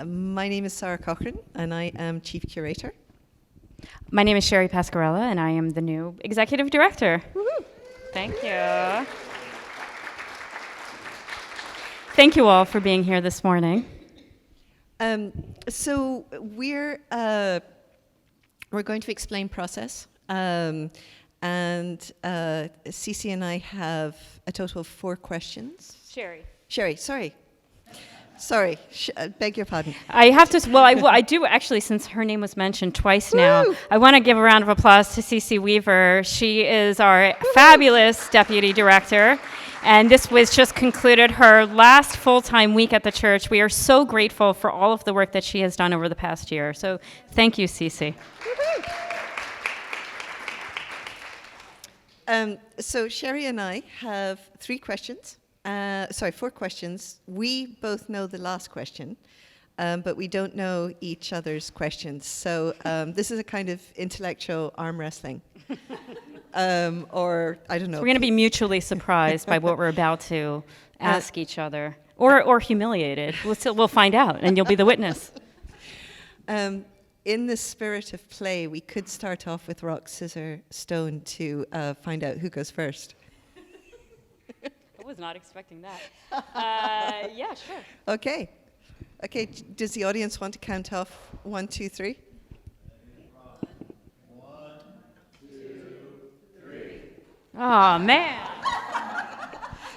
My name is Sara Cochran, and I am Chief Curator. My name is Sheri Pasquarella, and I am the new Executive Director. Woo-hoo. Thank you. Thank you all for being here this morning. So we're going to explain process, and Cece and I have a total of 4 questions. Sheri, sorry, beg your pardon. I have to, I do actually, since her name was mentioned twice now, Woo! I want to give a round of applause to Cece Weaver. She is our fabulous Deputy Director, and this was just concluded her last full-time week at the church. We are so grateful for all of the work that she has done over the past year. So thank you, Cece. So Sheri and I have 4 questions. We both know the last question, but we don't know each other's questions. So this is a kind of intellectual arm wrestling. Or, I don't know. So we're going to be mutually surprised by what we're about to ask each other, or humiliated. We'll find out, and you'll be the witness. In the spirit of play, we could start off with rock, scissors, stone to find out who goes first. I was not expecting that. Yeah, sure. Okay. Does the audience want to count off 1, 2, 3? 1, 2, 3. Oh, man.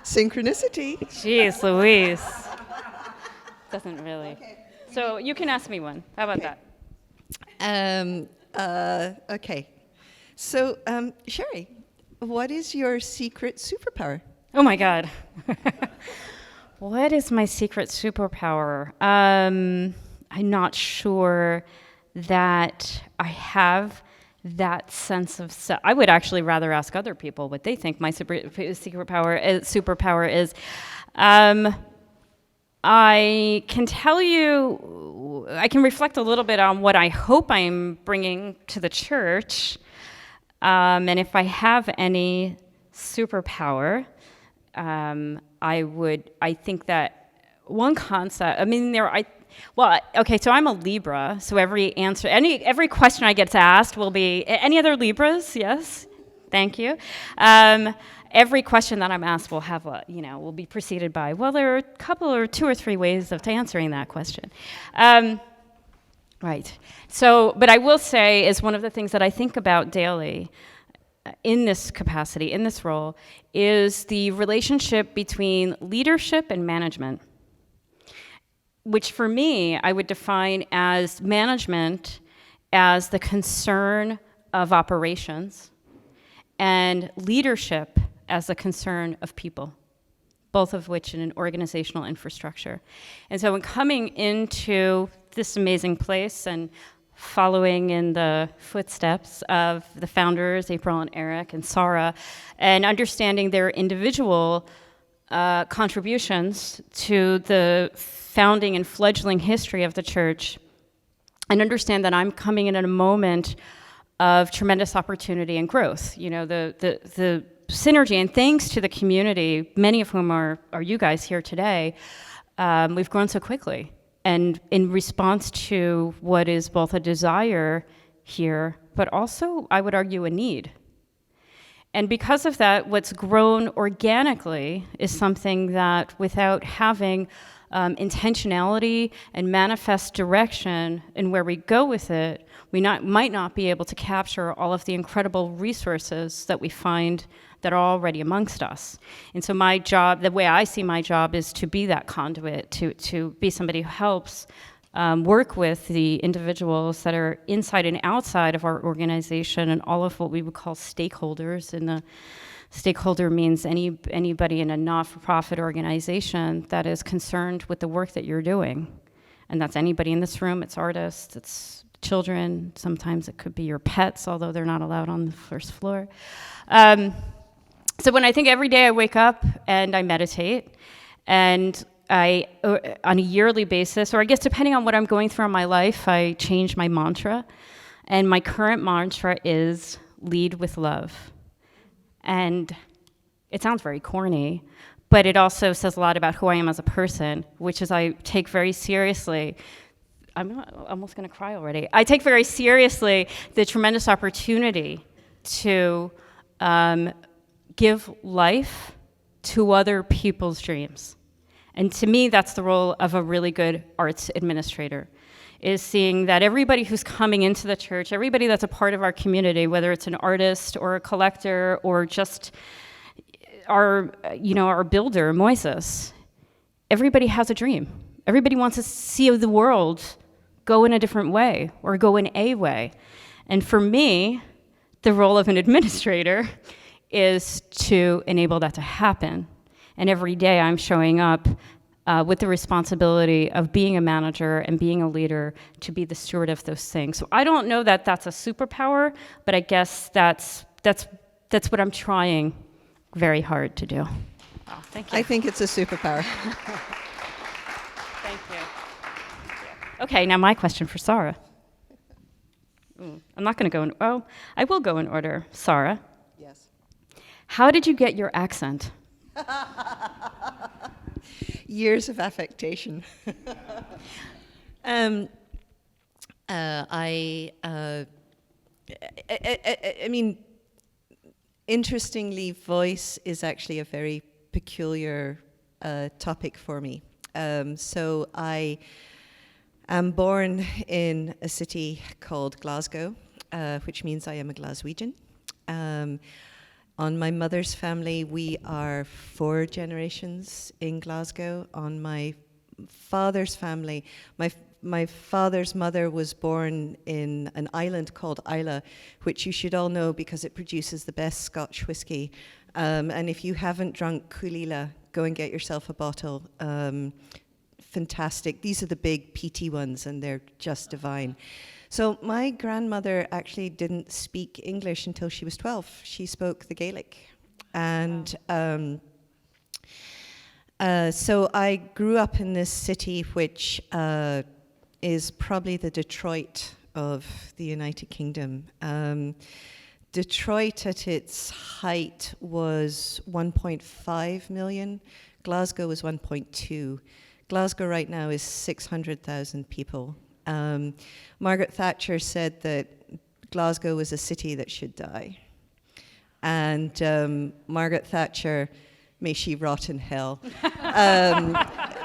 Synchronicity. Jeez Louise. Doesn't really. Okay. So you can ask me one. How about that? Okay. So, Sheri, what is your secret superpower? Oh my God. What is my secret superpower? I'm not sure that I have that sense of self. I would actually rather ask other people what they think my superpower is. I can tell you, I can reflect a little bit on what I hope I'm bringing to the church. And if I have any superpower, I think that one concept, so I'm a Libra, so every question I get asked will be, any other Libras? Yes, thank you. Every question that I'm asked will have will be preceded by, there are a couple or 2 or 3 ways of answering that question. Right. So, but I will say is one of the things that I think about daily in this capacity, in this role, is the relationship between leadership and management, which for me, I would define as management as the concern of operations and leadership as the concern of people, both of which in an organizational infrastructure. And so when coming into this amazing place and following in the footsteps of the founders, April and Eric and Sara, and understanding their individual contributions to the founding and fledgling history of the church, and understand that I'm coming in at a moment of tremendous opportunity and growth. The synergy, and thanks to the community, many of whom are you guys here today, we've grown so quickly. And in response to what is both a desire here, but also, I would argue, a need. And because of that, what's grown organically is something that, without having intentionality and manifest direction in where we go with it, we might not be able to capture all of the incredible resources that we find that are already amongst us. And so my job, the way I see my job, is to be that conduit, to be somebody who helps work with the individuals that are inside and outside of our organization and all of what we would call stakeholders. And the stakeholder means anybody in a not-for-profit organization that is concerned with the work that you're doing. And that's anybody in this room. It's artists, it's children. Sometimes it could be your pets, although they're not allowed on the first floor. So when I think every day I wake up and I meditate, and I, on a yearly basis, or I guess depending on what I'm going through in my life, I change my mantra. And my current mantra is lead with love. And it sounds very corny, but it also says a lot about who I am as a person, which is I take very seriously I'm almost going to cry already. I take very seriously the tremendous opportunity to give life to other people's dreams. And to me, that's the role of a really good arts administrator, is seeing that everybody who's coming into the church, everybody that's a part of our community, whether it's an artist or a collector or just our builder, Moises, everybody has a dream. Everybody wants to see the world go in a different way or go in a way. And for me, the role of an administrator is to enable that to happen. And every day I'm showing up with the responsibility of being a manager and being a leader to be the steward of those things. So I don't know that that's a superpower, but I guess that's what I'm trying very hard to do. Oh, thank you. I think it's a superpower. Thank you. Okay, now my question for Sara. I'm not going to go in. Oh, I will go in order. Sara, Yes. how did you get your accent? Years of affectation. I mean, interestingly, voice is actually a very peculiar topic for me. So I am born in a city called Glasgow, which means I am a Glaswegian. On my mother's family, we are 4 generations in Glasgow. On my father's family, my father's mother was born in an island called Islay, which you should all know because it produces the best Scotch whiskey. And if you haven't drunk Coolila, go and get yourself a bottle. Fantastic. These are the big peaty ones, and they're just divine. So my grandmother actually didn't speak English until she was 12. She spoke the Gaelic. And so I grew up in this city, which is probably the Detroit of the United Kingdom. Detroit at its height was 1.5 million. Glasgow was 1.2. Glasgow right now is 600,000 people. Margaret Thatcher said that Glasgow was a city that should die. And Margaret Thatcher, may she rot in hell,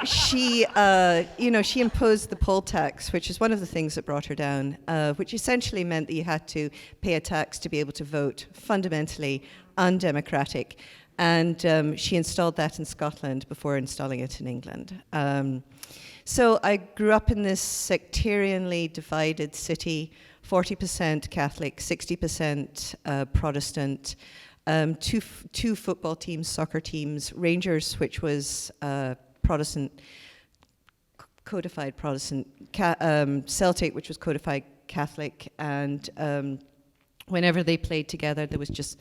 she imposed the poll tax, which is one of the things that brought her down, which essentially meant that you had to pay a tax to be able to vote, fundamentally undemocratic. And she installed that in Scotland before installing it in England. So I grew up in this sectarianly divided city, 40% Catholic, 60% Protestant, two football teams, soccer teams, Rangers, which was Protestant, codified Protestant, Celtic, which was codified Catholic, and whenever they played together, there was just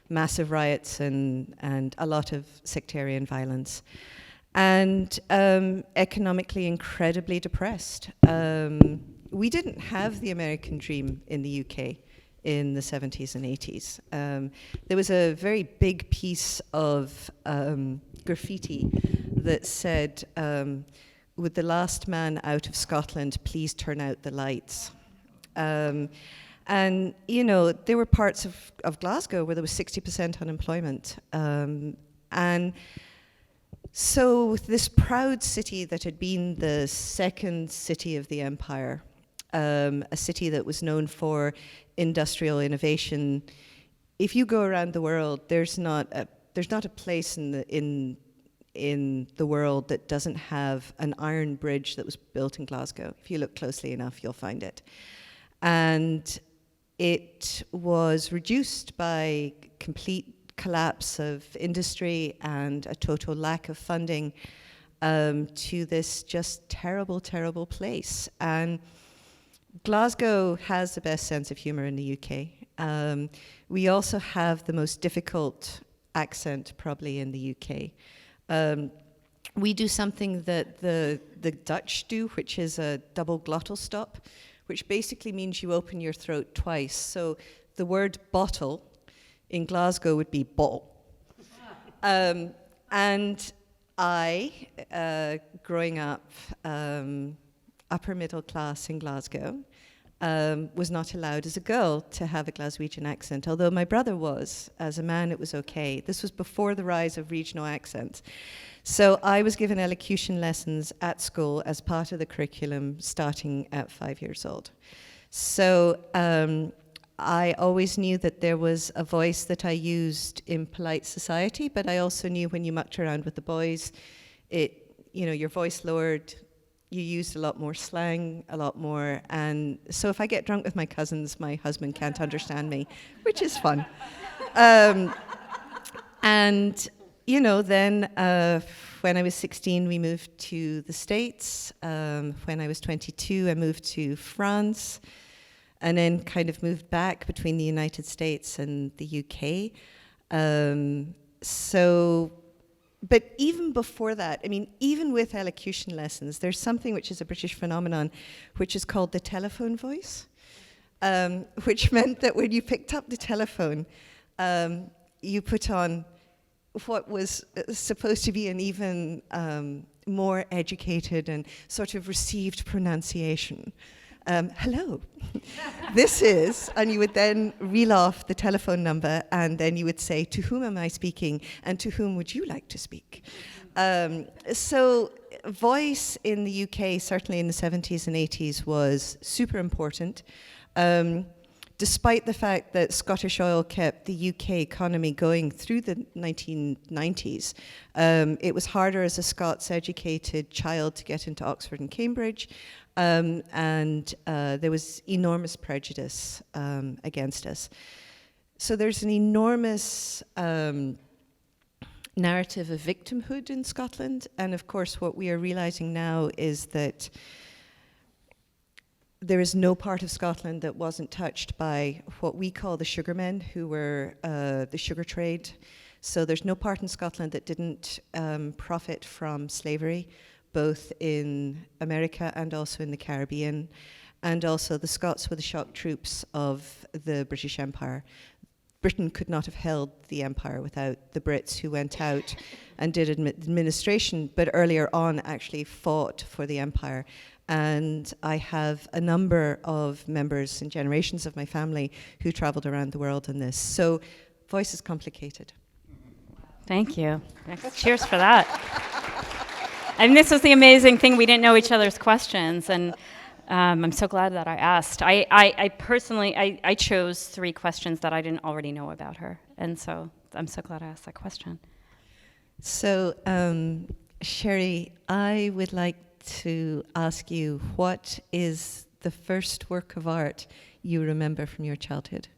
massive riots and a lot of sectarian violence. And economically incredibly depressed. We didn't have the American dream in the UK in the 70s and 80s. There was a very big piece of graffiti that said, "Would the last man out of Scotland please turn out the lights?" And, there were parts of Glasgow where there was 60% unemployment. And so this proud city that had been the second city of the empire, a city that was known for industrial innovation, if you go around the world, there's not a place in the world that doesn't have an iron bridge that was built in Glasgow. If you look closely enough, you'll find it. And it was reduced by complete collapse of industry and a total lack of funding to this just terrible, terrible place. And Glasgow has the best sense of humor in the UK. We also have the most difficult accent probably in the UK. We do something that the Dutch do, which is a double glottal stop, which basically means you open your throat twice. So the word bottle in Glasgow would be bottle. And I, growing up, upper middle class in Glasgow, was not allowed as a girl to have a Glaswegian accent, although my brother was. As a man, it was okay. This was before the rise of regional accents. So I was given elocution lessons at school as part of the curriculum starting at 5 years old. So I always knew that there was a voice that I used in polite society, but I also knew when you mucked around with the boys, your voice lowered, you used a lot more slang, a lot more, and so if I get drunk with my cousins, my husband can't understand me, which is fun. Then when I was 16, we moved to the States. When I was 22, I moved to France, and then kind of moved back between the United States and the UK. But even before that, even with elocution lessons, there's something which is a British phenomenon, which is called the telephone voice, which meant that when you picked up the telephone, you put on what was supposed to be an even more educated and sort of received pronunciation. Hello, this is, and you would then reel off the telephone number, and then you would say, to whom am I speaking, and to whom would you like to speak? So voice in the UK, certainly in the 70s and 80s, was super important. Despite the fact that Scottish Oil kept the UK economy going through the 1990s, it was harder as a Scots-educated child to get into Oxford and Cambridge. And there was enormous prejudice against us. So there's an enormous narrative of victimhood in Scotland, and of course what we are realizing now is that there is no part of Scotland that wasn't touched by what we call the sugarmen, who were the sugar trade. So there's no part in Scotland that didn't profit from slavery, both in America and also in the Caribbean. And also the Scots were the shock troops of the British Empire. Britain could not have held the empire without the Brits, who went out and did administration, but earlier on actually fought for the empire. And I have a number of members and generations of my family who traveled around the world in this. So voice is complicated. Thank you. Cheers for that. And this was the amazing thing. We didn't know each other's questions, and I'm so glad that I asked. I personally chose 3 questions that I didn't already know about her, and so I'm so glad I asked that question. So, Sheri, I would like to ask you, what is the first work of art you remember from your childhood?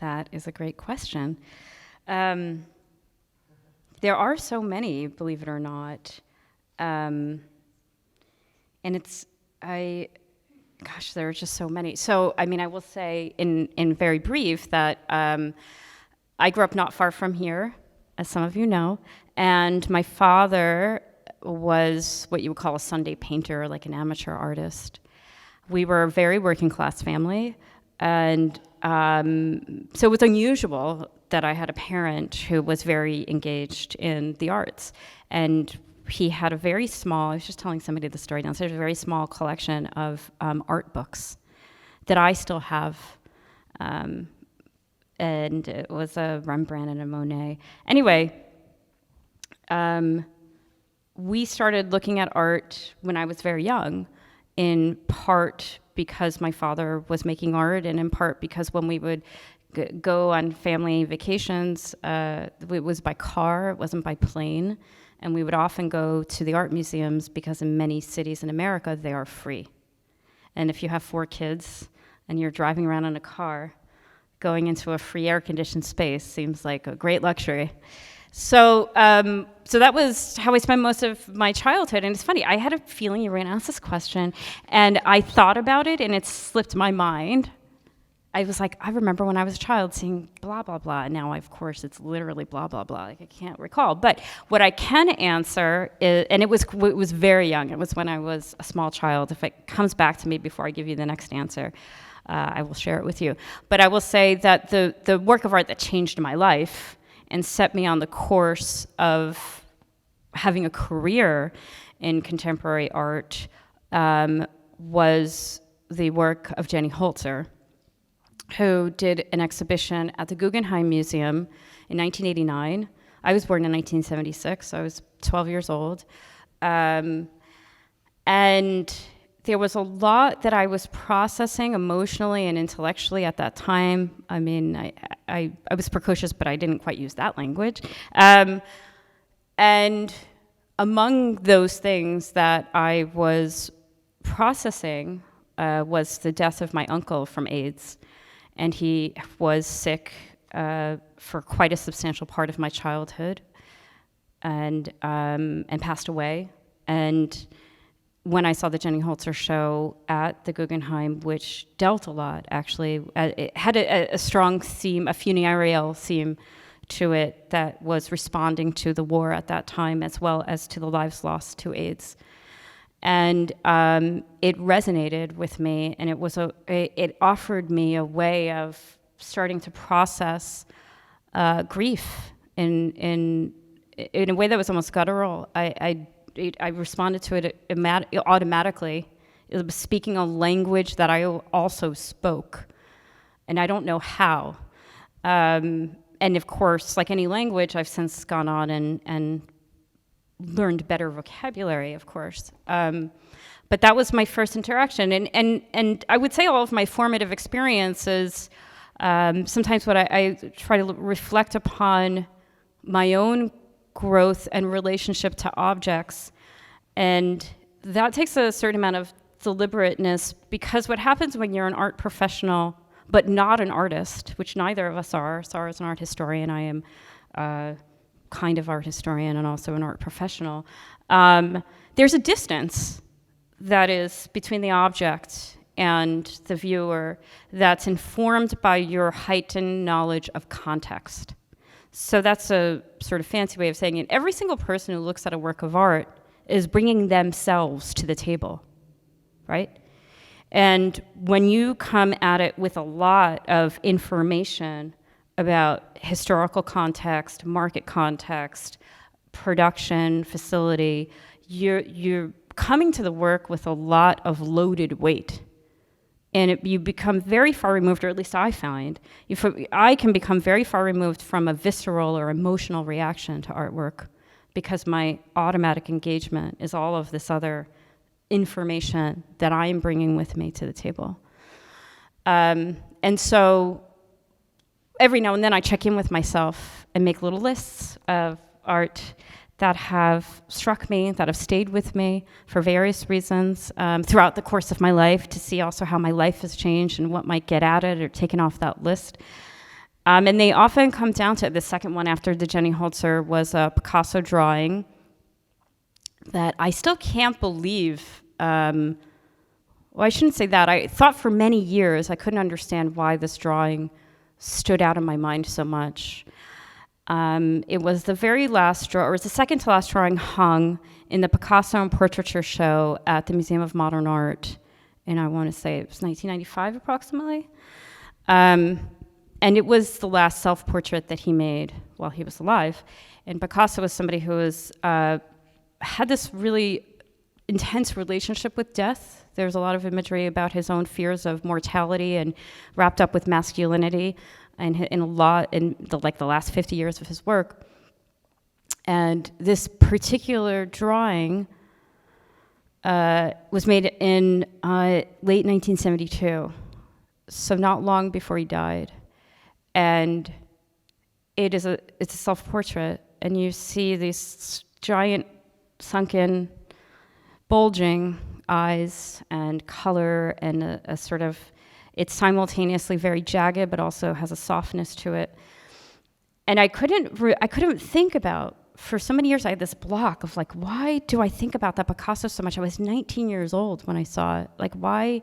That is a great question. There are so many, believe it or not. And there are just so many. So, I will say in very brief that I grew up not far from here, as some of you know, and my father was what you would call a Sunday painter, like an amateur artist. We were a very working class family, and so it was unusual that I had a parent who was very engaged in the arts. And he had a very small, I was just telling somebody the story downstairs, a very small collection of art books that I still have. And it was a Rembrandt and a Monet. Anyway, we started looking at art when I was very young, in part because my father was making art, and in part because when we would go on family vacations, it was by car, it wasn't by plane, and we would often go to the art museums because in many cities in America, they are free. And if you have 4 kids and you're driving around in a car, going into a free air-conditioned space seems like a great luxury. So that was how I spent most of my childhood. And it's funny, I had a feeling you were going to ask this question, and I thought about it, and it slipped my mind. I was like, I remember when I was a child seeing blah, blah, blah. And now, of course, it's literally blah, blah, blah. Like, I can't recall. But what I can answer is, and it was very young. It was when I was a small child. If it comes back to me before I give you the next answer, I will share it with you. But I will say that the work of art that changed my life and set me on the course of having a career in contemporary art was the work of Jenny Holzer, who did an exhibition at the Guggenheim Museum in 1989. I was born in 1976, so I was 12 years old. And there was a lot that I was processing emotionally and intellectually at that time. I mean, I was precocious, but I didn't quite use that language. And among those things that I was processing was the death of my uncle from AIDS. And he was sick for quite a substantial part of my childhood and passed away. And when I saw the Jenny Holzer show at the Guggenheim, which dealt a lot, actually, it had a strong theme, a funereal theme to it that was responding to the war at that time, as well as to the lives lost to AIDS. And it resonated with me, and it offered me a way of starting to process grief in a way that was almost guttural. I responded to it automatically. It was speaking a language that I also spoke, and I don't know how. And of course, like any language, I've since gone on and learned better vocabulary, of course. But that was my first interaction. And I would say all of my formative experiences, sometimes what I try to reflect upon my own growth and relationship to objects. And that takes a certain amount of deliberateness, because what happens when you're an art professional, but not an artist, which neither of us are. Sara is an art historian. I am kind of art historian and also an art professional. There's a distance that is between the object and the viewer that's informed by your heightened knowledge of context. So that's a sort of fancy way of saying it. Every single person who looks at a work of art is bringing themselves to the table, right? And when you come at it with a lot of information about historical context, market context, production, facility, you're coming to the work with a lot of loaded weight. And you become very far removed, or at least I find, I can become very far removed from a visceral or emotional reaction to artwork, because my automatic engagement is all of this other information that I am bringing with me to the table. And so every now and then I check in with myself and make little lists of art that have struck me, that have stayed with me for various reasons throughout the course of my life, to see also how my life has changed and what might get added or taken off that list. And they often come down to, the second one after the Jenny Holzer was a Picasso drawing that I still can't believe. Well, I shouldn't say that. I thought for many years I couldn't understand why this drawing stood out in my mind so much. It was the very last draw, or it was the second to last drawing hung in the Picasso and Portraiture show at the Museum of Modern Art, and I want to say it was 1995 approximately. And it was the last self-portrait that he made while he was alive. And Picasso was somebody who was had this really intense relationship with death. There's a lot of imagery about his own fears of mortality and wrapped up with masculinity, and in a lot in the last 50 years of his work. And this particular drawing was made in late 1972, so not long before he died. And it's a self-portrait, and you see these giant, sunken, bulging eyes and color, and a sort of, it's simultaneously very jagged, but also has a softness to it. And I couldn't think about, for so many years I had this block of like, why do I think about that Picasso so much? I was 19 years old when I saw it. Like, why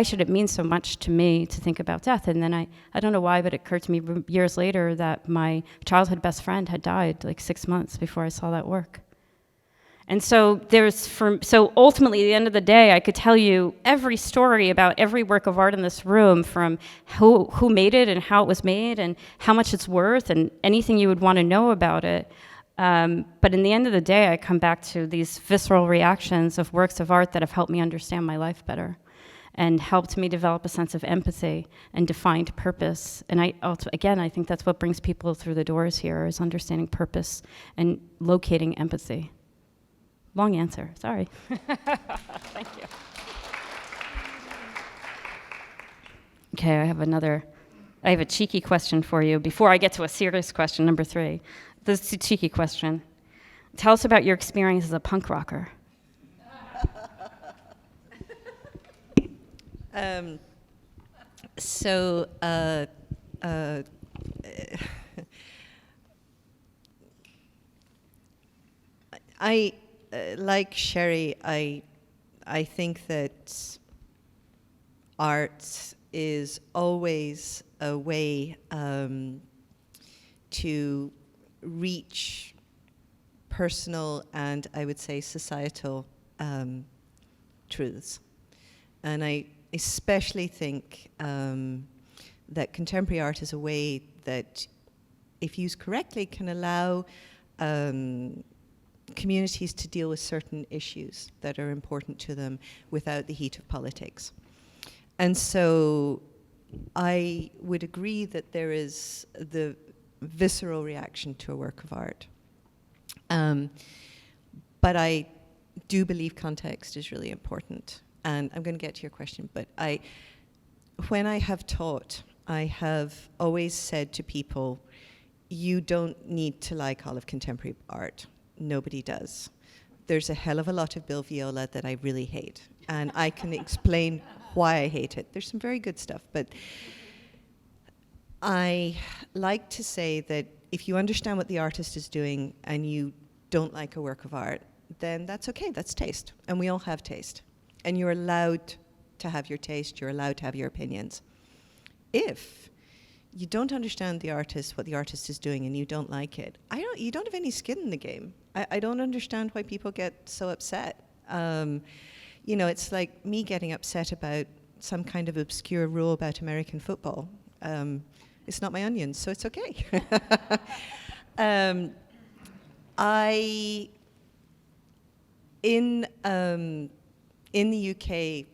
should it mean so much to me to think about death? And then I don't know why, but it occurred to me years later that my childhood best friend had died like 6 months before I saw that work. And so so ultimately, at the end of the day, I could tell you every story about every work of art in this room, from who made it and how it was made and how much it's worth and anything you would want to know about it. But in the end of the day, I come back to these visceral reactions of works of art that have helped me understand my life better and helped me develop a sense of empathy and defined purpose. And I think that's what brings people through the doors here, is understanding purpose and locating empathy. Long answer, sorry. Thank you. Okay, I have a cheeky question for you before I get to a serious question, number 3. This is a cheeky question. Tell us about your experience as a punk rocker. I like Sheri, I think that art is always a way to reach personal and, I would say, societal truths. And I especially think that contemporary art is a way that, if used correctly, can allow communities to deal with certain issues that are important to them without the heat of politics. And so I would agree that there is the visceral reaction to a work of art. But I do believe context is really important. And I'm going to get to your question, but when I have taught, I have always said to people, you don't need to like all of contemporary art. Nobody does. There's a hell of a lot of Bill Viola that I really hate, and I can explain why I hate it. There's some very good stuff, but I like to say that if you understand what the artist is doing and you don't like a work of art, then that's okay, that's taste, and we all have taste. And you're allowed to have your taste, you're allowed to have your opinions. If you don't understand the artist, what the artist is doing, and you don't like it, you don't have any skin in the game. I don't understand why people get so upset. It's like me getting upset about some kind of obscure rule about American football. It's not my onions, so it's okay. In the UK,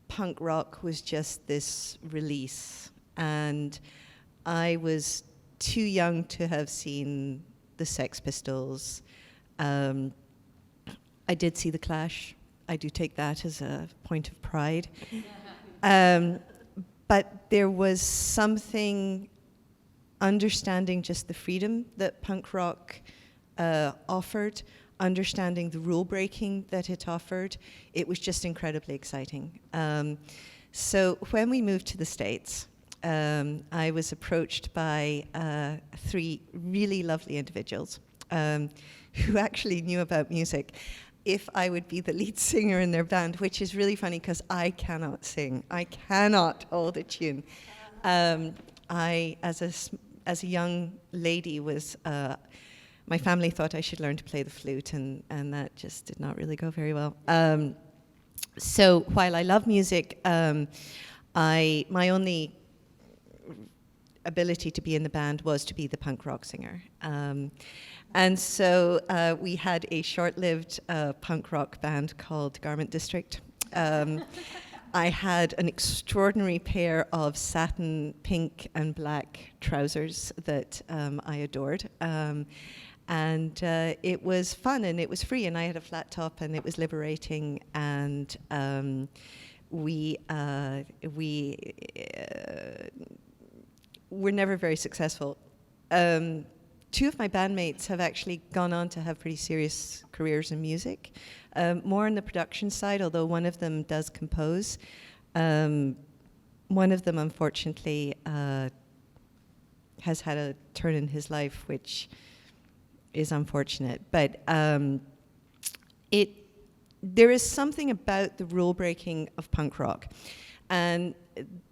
punk rock was just this release, and I was too young to have seen the Sex Pistols. I did see The Clash. I do take that as a point of pride. But there was something understanding just the freedom that punk rock offered, understanding the rule breaking that it offered. It was just incredibly exciting. So when we moved to the States, I was approached by 3 really lovely individuals who actually knew about music, if I would be the lead singer in their band, which is really funny because I cannot sing. I cannot hold a tune. I, as a young lady, my family thought I should learn to play the flute, and that just did not really go very well. So while I love music, my only ability to be in the band was to be the punk rock singer. And so we had a short-lived punk rock band called Garment District. I had an extraordinary pair of satin pink and black trousers that I adored. And it was fun, and it was free, and I had a flat top, and it was liberating, and we were never very successful. 2 of my bandmates have actually gone on to have pretty serious careers in music, more on the production side, although one of them does compose. One of them, unfortunately, has had a turn in his life, which is unfortunate. But there is something about the rule breaking of punk rock. And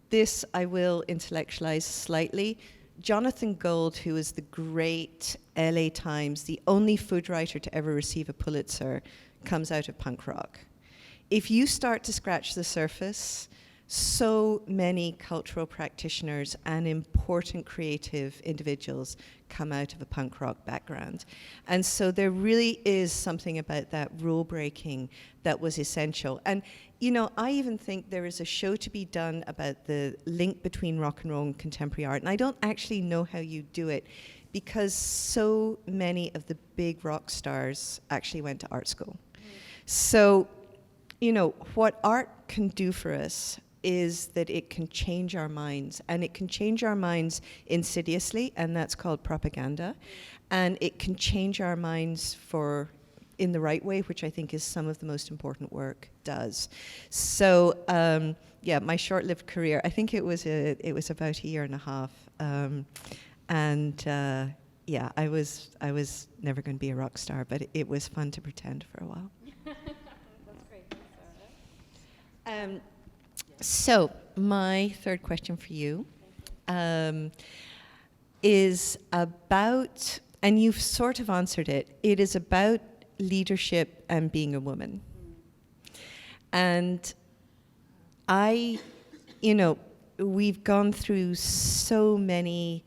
this I will intellectualize slightly. Jonathan Gold, who is the great LA Times, the only food writer to ever receive a Pulitzer, comes out of punk rock. If you start to scratch the surface, so many cultural practitioners and important creative individuals come out of a punk rock background. And so there really is something about that rule breaking that was essential. And, you know, I even think there is a show to be done about the link between rock and roll and contemporary art. And I don't actually know how you do it, because so many of the big rock stars actually went to art school. So, you know, what art can do for us is that it can change our minds, and it can change our minds insidiously, and that's called propaganda. And it can change our minds in the right way, which I think is some of the most important work does. So, yeah, my short-lived career, I think it was about a year and a half. Yeah, I was never going to be a rock star, but it was fun to pretend for a while. That's great. Thanks, Sara. So my third question for you is about, and you've sort of answered it, it is about leadership and being a woman. And we've gone through so many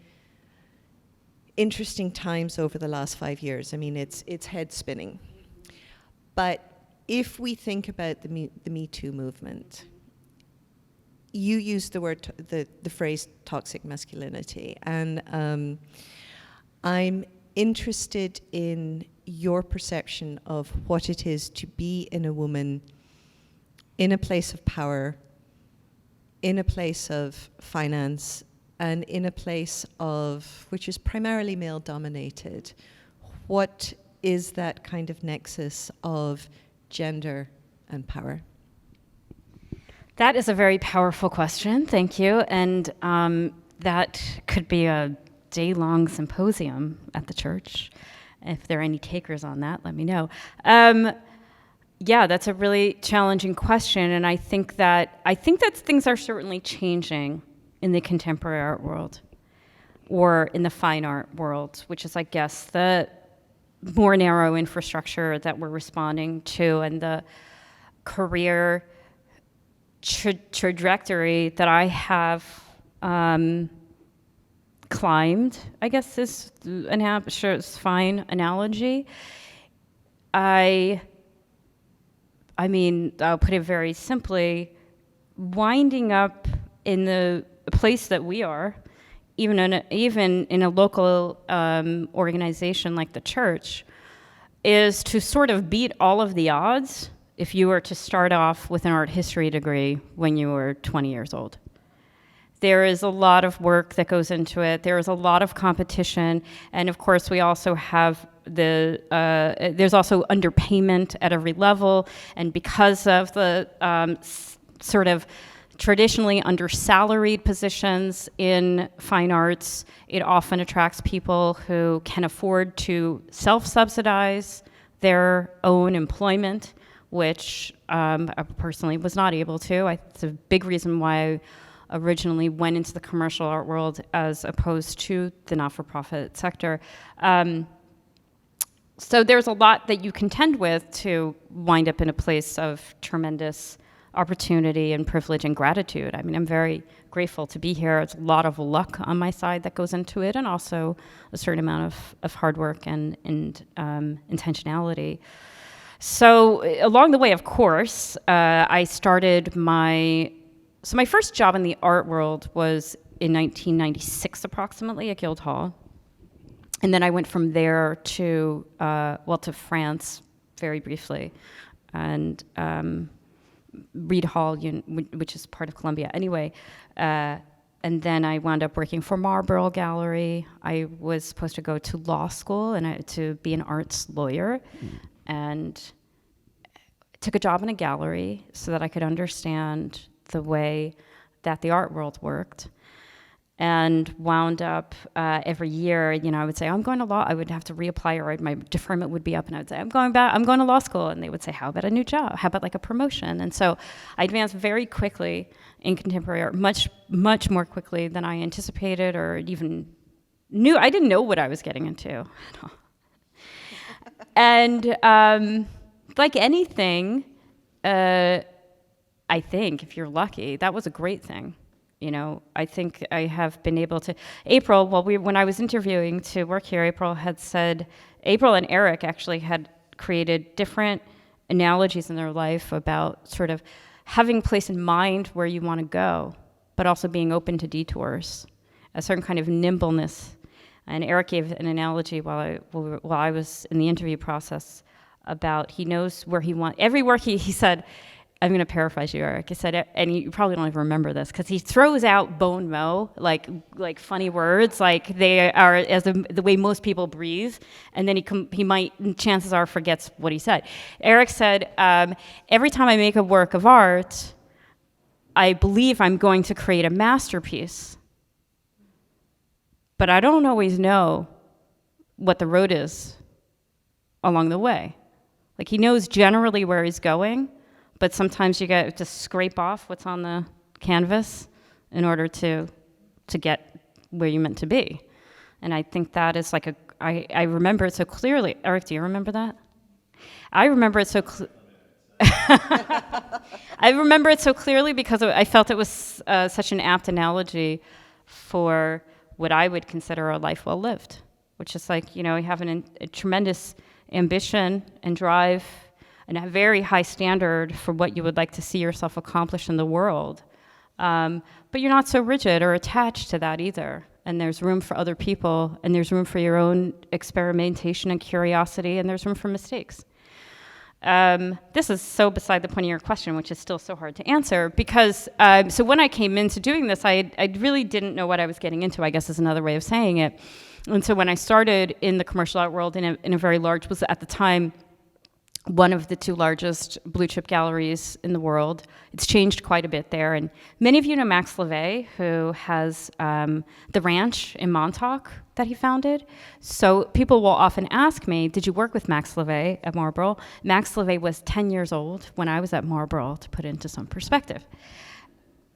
interesting times over the last 5 years. I mean, it's head spinning. But if we think about the Me Too movement, you used the phrase toxic masculinity, and I'm interested in your perception of what it is to be in a woman in a place of power, in a place of finance, and in a place which is primarily male dominated. What is that kind of nexus of gender and power? That is a very powerful question, thank you. And that could be a day-long symposium at the church. If there are any takers on that, let me know. Yeah, that's a really challenging question, and I think that things are certainly changing in the contemporary art world, or in the fine art world, which is, I guess, the more narrow infrastructure that we're responding to, and the career trajectory that I have climbed, I guess is a fine analogy. I mean, I'll put it very simply, winding up in the place that we are, even in a local organization like the church, is to sort of beat all of the odds if you were to start off with an art history degree when you were 20 years old. There is a lot of work that goes into it. There is a lot of competition. And of course, we also have there's also underpayment at every level. And because of the sort of traditionally undersalaried positions in fine arts, it often attracts people who can afford to self-subsidize their own employment, which I personally was not able to. It's a big reason why I originally went into the commercial art world as opposed to the not-for-profit sector. So there's a lot that you contend with to wind up in a place of tremendous opportunity and privilege and gratitude. I mean, I'm very grateful to be here. It's a lot of luck on my side that goes into it, and also a certain amount of hard work and intentionality. So along the way, of course, I started my first job in the art world was in 1996 approximately at Guildhall. And then I went from there to France very briefly, and Reed Hall, which is part of Columbia. Anyway, and then I wound up working for Marlborough Gallery. I was supposed to go to law school and to be an arts lawyer, and took a job in a gallery so that I could understand the way that the art world worked. And wound up every year, I would say, I'm going to law. I would have to reapply, or my deferment would be up, and I would say, I'm going to law school. And they would say, how about a new job? How about like a promotion? And so I advanced very quickly in contemporary art, much, much more quickly than I anticipated or even knew. I didn't know what I was getting into at all. And like anything, I think, if you're lucky, that was a great thing. You know, I think I have been able to. April, when I was interviewing to work here, April and Eric actually had created different analogies in their life about sort of having place in mind where you want to go, but also being open to detours, a certain kind of nimbleness. And Eric gave an analogy while I was in the interview process about he knows where he wants. Every work he said, I'm going to paraphrase you, Eric. He said, and you probably don't even remember this, because he throws out bon mot, like funny words, like they are as the way most people breathe, and then he might, chances are, forgets what he said. Eric said, every time I make a work of art, I believe I'm going to create a masterpiece, but I don't always know what the road is along the way. Like, he knows generally where he's going, but sometimes you get to scrape off what's on the canvas in order to get where you're meant to be. And I think that is like I remember it so clearly. Eric, do you remember that? I remember it so I remember it so clearly because I felt it was such an apt analogy for what I would consider a life well lived, which is like, you know, you have a tremendous ambition and drive and a very high standard for what you would like to see yourself accomplish in the world. But you're not so rigid or attached to that either. And there's room for other people, and there's room for your own experimentation and curiosity, and there's room for mistakes. This is so beside the point of your question, which is still so hard to answer, because so when I came into doing this, I really didn't know what I was getting into, I guess is another way of saying it. And so when I started in the commercial art world in a very large, was at the time one of the two largest blue chip galleries in the world. It's changed quite a bit there. And many of you know Max Levay, who has the ranch in Montauk that he founded. So people will often ask me, did you work with Max Levay at Marlborough? Max Levay was 10 years old when I was at Marlborough, to put into some perspective.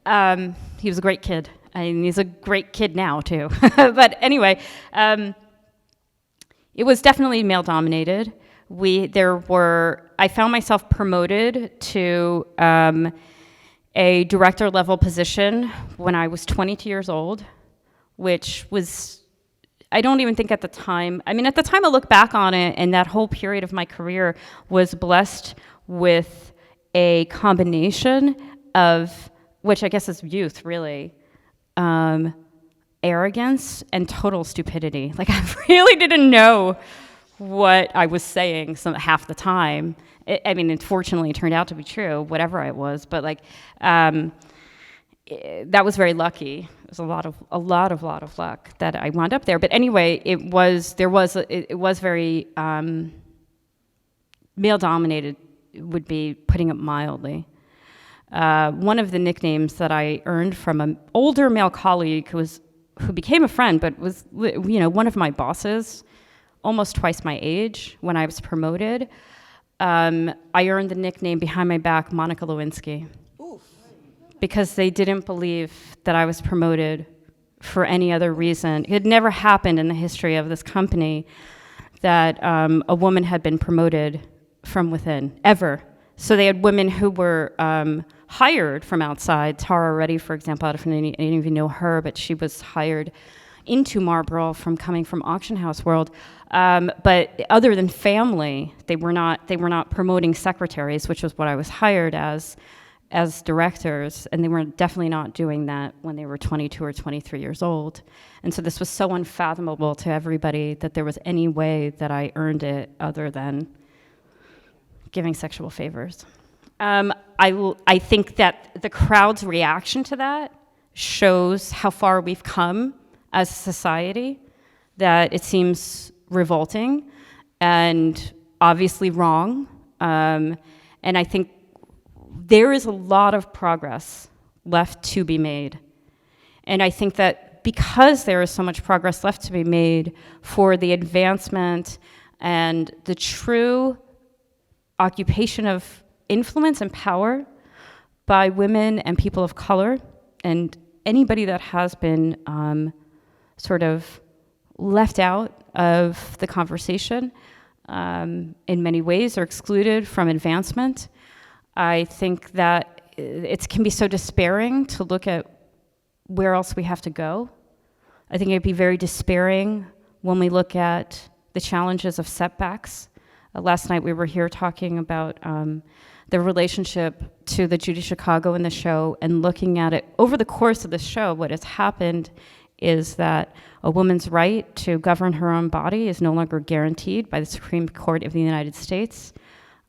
He was a great kid. I mean, he's a great kid now, too. But anyway, it was definitely male-dominated. I found myself promoted to a director level position when I was 22 years old, which was, I don't even think at the time, I mean, at the time I look back on it, and that whole period of my career was blessed with a combination of, which I guess is youth, really, arrogance and total stupidity. Like, I really didn't know what I was saying half the time. I mean, unfortunately, it turned out to be true, whatever it was. But like, that was very lucky. It was a lot of luck that I wound up there. But anyway, it was very male dominated, would be putting it mildly. One of the nicknames that I earned from an older male colleague who became a friend, but was, you know, one of my bosses, almost twice my age when I was promoted. I earned the nickname behind my back, Monica Lewinsky, because they didn't believe that I was promoted for any other reason. It had never happened in the history of this company that a woman had been promoted from within, ever. So they had women who were hired from outside. Tara Reddy, for example, I don't know if any of you know her, but she was hired into Marlborough from coming from auction house world. But other than family, they were not promoting secretaries, which was what I was hired as directors, and they were definitely not doing that when they were 22 or 23 years old. And so this was so unfathomable to everybody that there was any way that I earned it other than giving sexual favors. I think that the crowd's reaction to that shows how far we've come as a society, that it seems revolting and obviously wrong. And I think there is a lot of progress left to be made. And I think that because there is so much progress left to be made for the advancement and the true occupation of influence and power by women and people of color, and anybody that has been sort of left out of the conversation in many ways or excluded from advancement, I think that it can be so despairing to look at where else we have to go. I think it'd be very despairing when we look at the challenges of setbacks. Last night we were here talking about the relationship to the Judy Chicago in the show, and looking at it over the course of the show. What has happened is that a woman's right to govern her own body is no longer guaranteed by the Supreme Court of the United States.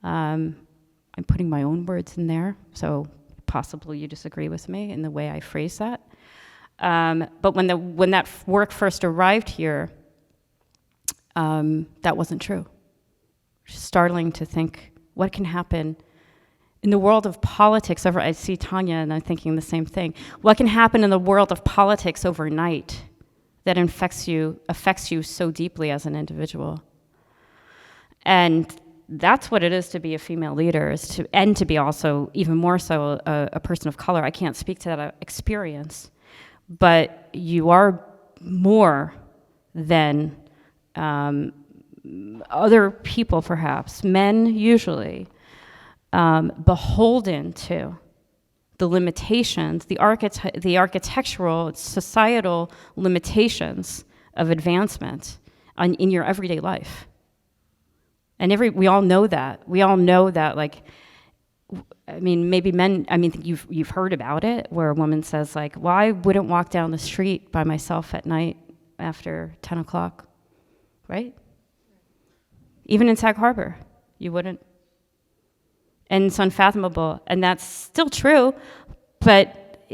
I'm putting my own words in there, so possibly you disagree with me in the way I phrase that. But when that work first arrived here, that wasn't true. It's startling to think what can happen in the world of politics. I see Tanya and I'm thinking the same thing. What can happen in the world of politics overnight that affects you so deeply as an individual? And that's what it is to be a female leader, and to be also, even more so, a person of color. I can't speak to that experience, but you are more than other people, perhaps, men usually, beholden to the limitations, the architectural, societal limitations of advancement in your everyday life. And we all know that. We all know that, like, I mean, maybe men, I mean, you've heard about it, where a woman says, like, well, I wouldn't walk down the street by myself at night after 10 o'clock, right? Even in Sag Harbor, you wouldn't. And it's unfathomable, and that's still true, but,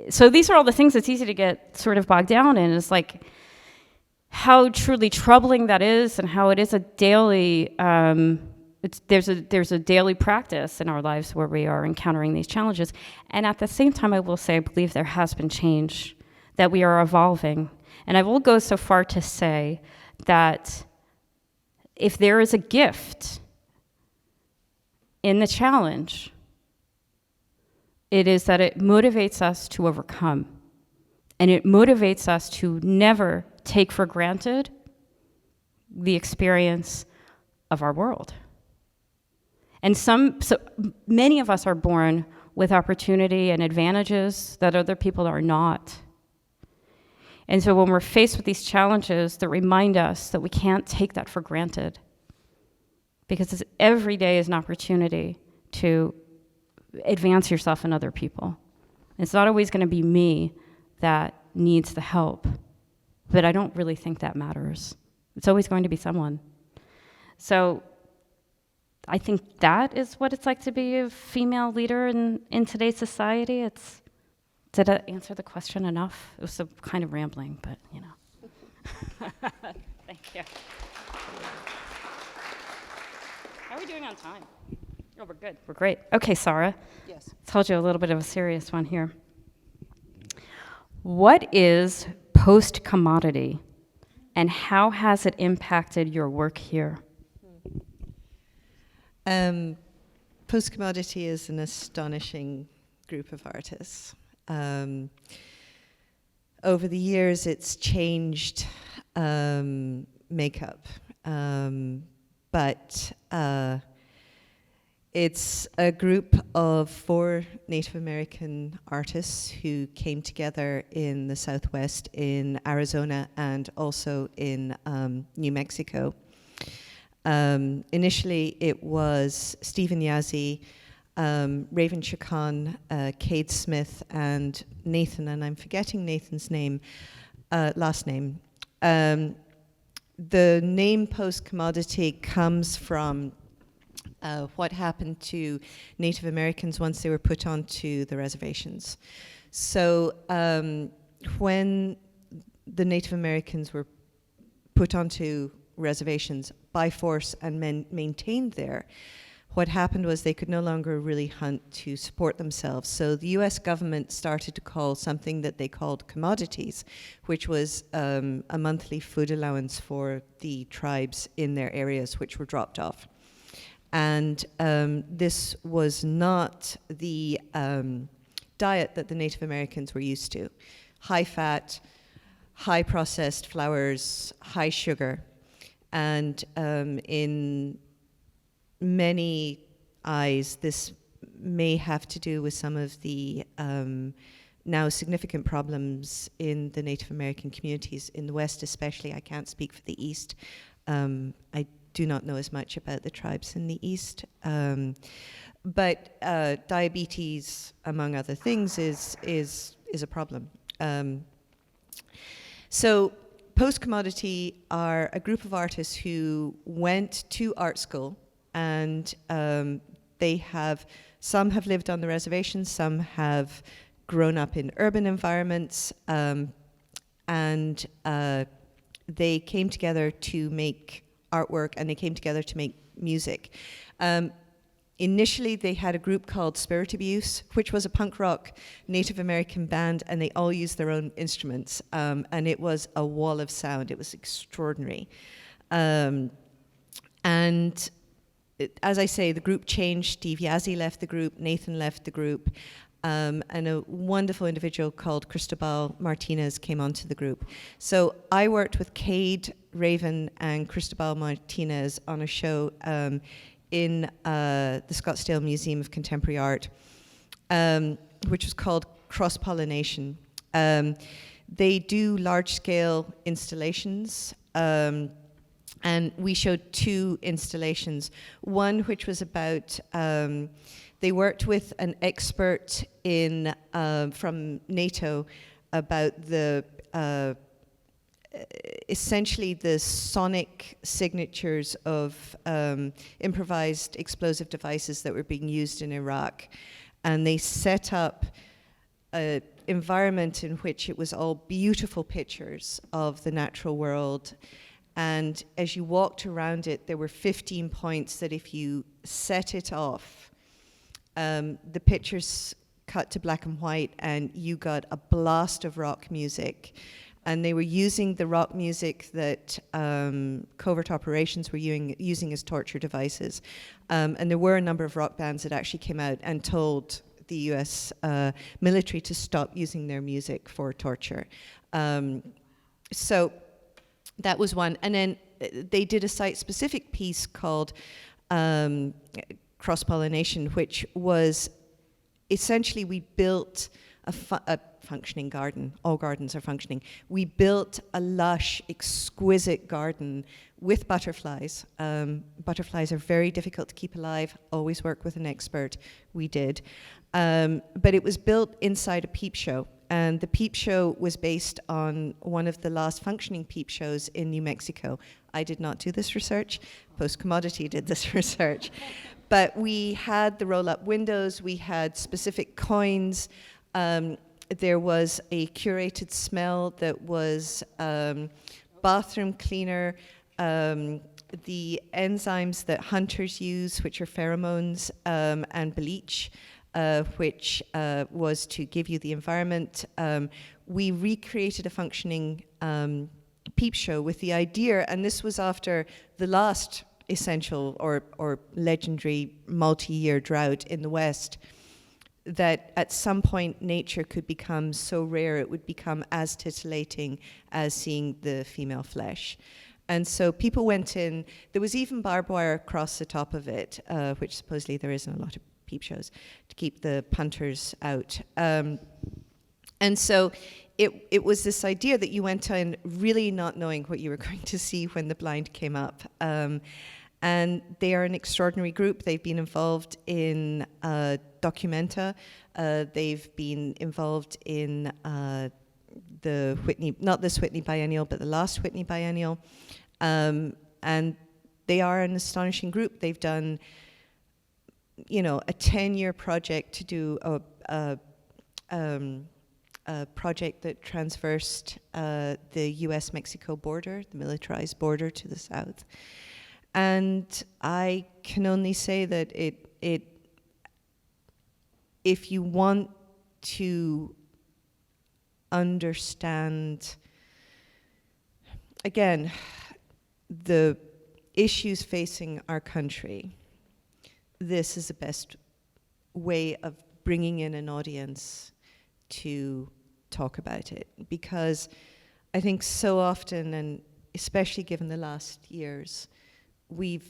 so these are all the things that's easy to get sort of bogged down in. It's like, how truly troubling that is, and how it is a daily, there's a daily practice in our lives where we are encountering these challenges. And at the same time, I will say, I believe there has been change, that we are evolving. And I will go so far to say that if there is a gift in the challenge, it is that it motivates us to overcome. And it motivates us to never take for granted the experience of our world. And so many of us are born with opportunity and advantages that other people are not. And so when we're faced with these challenges that remind us that we can't take that for granted, because every day is an opportunity to advance yourself and other people. It's not always going to be me that needs the help, but I don't really think that matters. It's always going to be someone. So I think that is what it's like to be a female leader in today's society. Did I answer the question enough? It was a kind of rambling, but you know. Thank you. How are we doing on time? Oh, we're good. We're great. Okay, Sara. Yes. Told you a little bit of a serious one here. What is post-commodity, and how has it impacted your work here? Post-commodity is an astonishing group of artists. Over the years, it's changed makeup, but it's a group of 4 Native American artists who came together in the Southwest, in Arizona, and also in New Mexico. Initially, it was Stephen Yazzie, Raven Chacon, Cade Smith, and Nathan, and I'm forgetting Nathan's last name. The name post-commodity comes from what happened to Native Americans once they were put onto the reservations. So when the Native Americans were put onto reservations by force and maintained there, what happened was they could no longer really hunt to support themselves. So the US government started to call something that they called commodities, which was a monthly food allowance for the tribes in their areas, which were dropped off. And this was not the diet that the Native Americans were used to. High fat, high processed flours, high sugar. And in many eyes, this may have to do with some of the now significant problems in the Native American communities in the West especially. I can't speak for the East. I do not know as much about the tribes in the East. But diabetes, among other things, is a problem. So Post-Commodity are a group of artists who went to art school, and some have lived on the reservation, some have grown up in urban environments, and they came together to make artwork, and they came together to make music. Initially, they had a group called Spirit Abuse, which was a punk rock Native American band, and they all used their own instruments, and it was a wall of sound. It was extraordinary. And as I say, the group changed. Steve Yazzie left the group, Nathan left the group, and a wonderful individual called Cristobal Martinez came onto the group. So I worked with Cade Raven and Cristobal Martinez on a show in the Scottsdale Museum of Contemporary Art, which was called Cross-Pollination. They do large-scale installations, and we showed 2 installations. One which was about, they worked with an expert from NATO about the essentially the sonic signatures of improvised explosive devices that were being used in Iraq. And they set up an environment in which it was all beautiful pictures of the natural world. And as you walked around it, there were 15 points that if you set it off, the pictures cut to black and white, and you got a blast of rock music. And they were using the rock music that covert operations were using as torture devices. And there were a number of rock bands that actually came out and told the US military to stop using their music for torture. So that was one. And then they did a site-specific piece called Cross-Pollination, which was essentially we built a functioning garden. All gardens are functioning. We built a lush, exquisite garden with butterflies. Butterflies are very difficult to keep alive. Always work with an expert. We did. But it was built inside a peep show. And the peep show was based on one of the last functioning peep shows in New Mexico. I did not do this research. Post-Commodity did this research. But we had the roll-up windows. We had specific coins. There was a curated smell that was bathroom cleaner, the enzymes that hunters use, which are pheromones, and bleach, which was to give you the environment. We recreated a functioning peep show with the idea, and this was after the last essential or legendary multi-year drought in the West, that at some point nature could become so rare it would become as titillating as seeing the female flesh. And so people went in, there was even barbed wire across the top of it, which supposedly there is in a lot of peep shows, to keep the punters out. And so it was this idea that you went in really not knowing what you were going to see when the blind came up. And they are an extraordinary group. They've been involved in Documenta. They've been involved in the Whitney, not this Whitney Biennial, but the last Whitney Biennial. And they are an astonishing group. They've done, a 10-year project to do a project that traversed the US-Mexico border, the militarized border to the south. And I can only say that if you want to understand, again, the issues facing our country, this is the best way of bringing in an audience to talk about it. Because I think so often, and especially given the last years, we've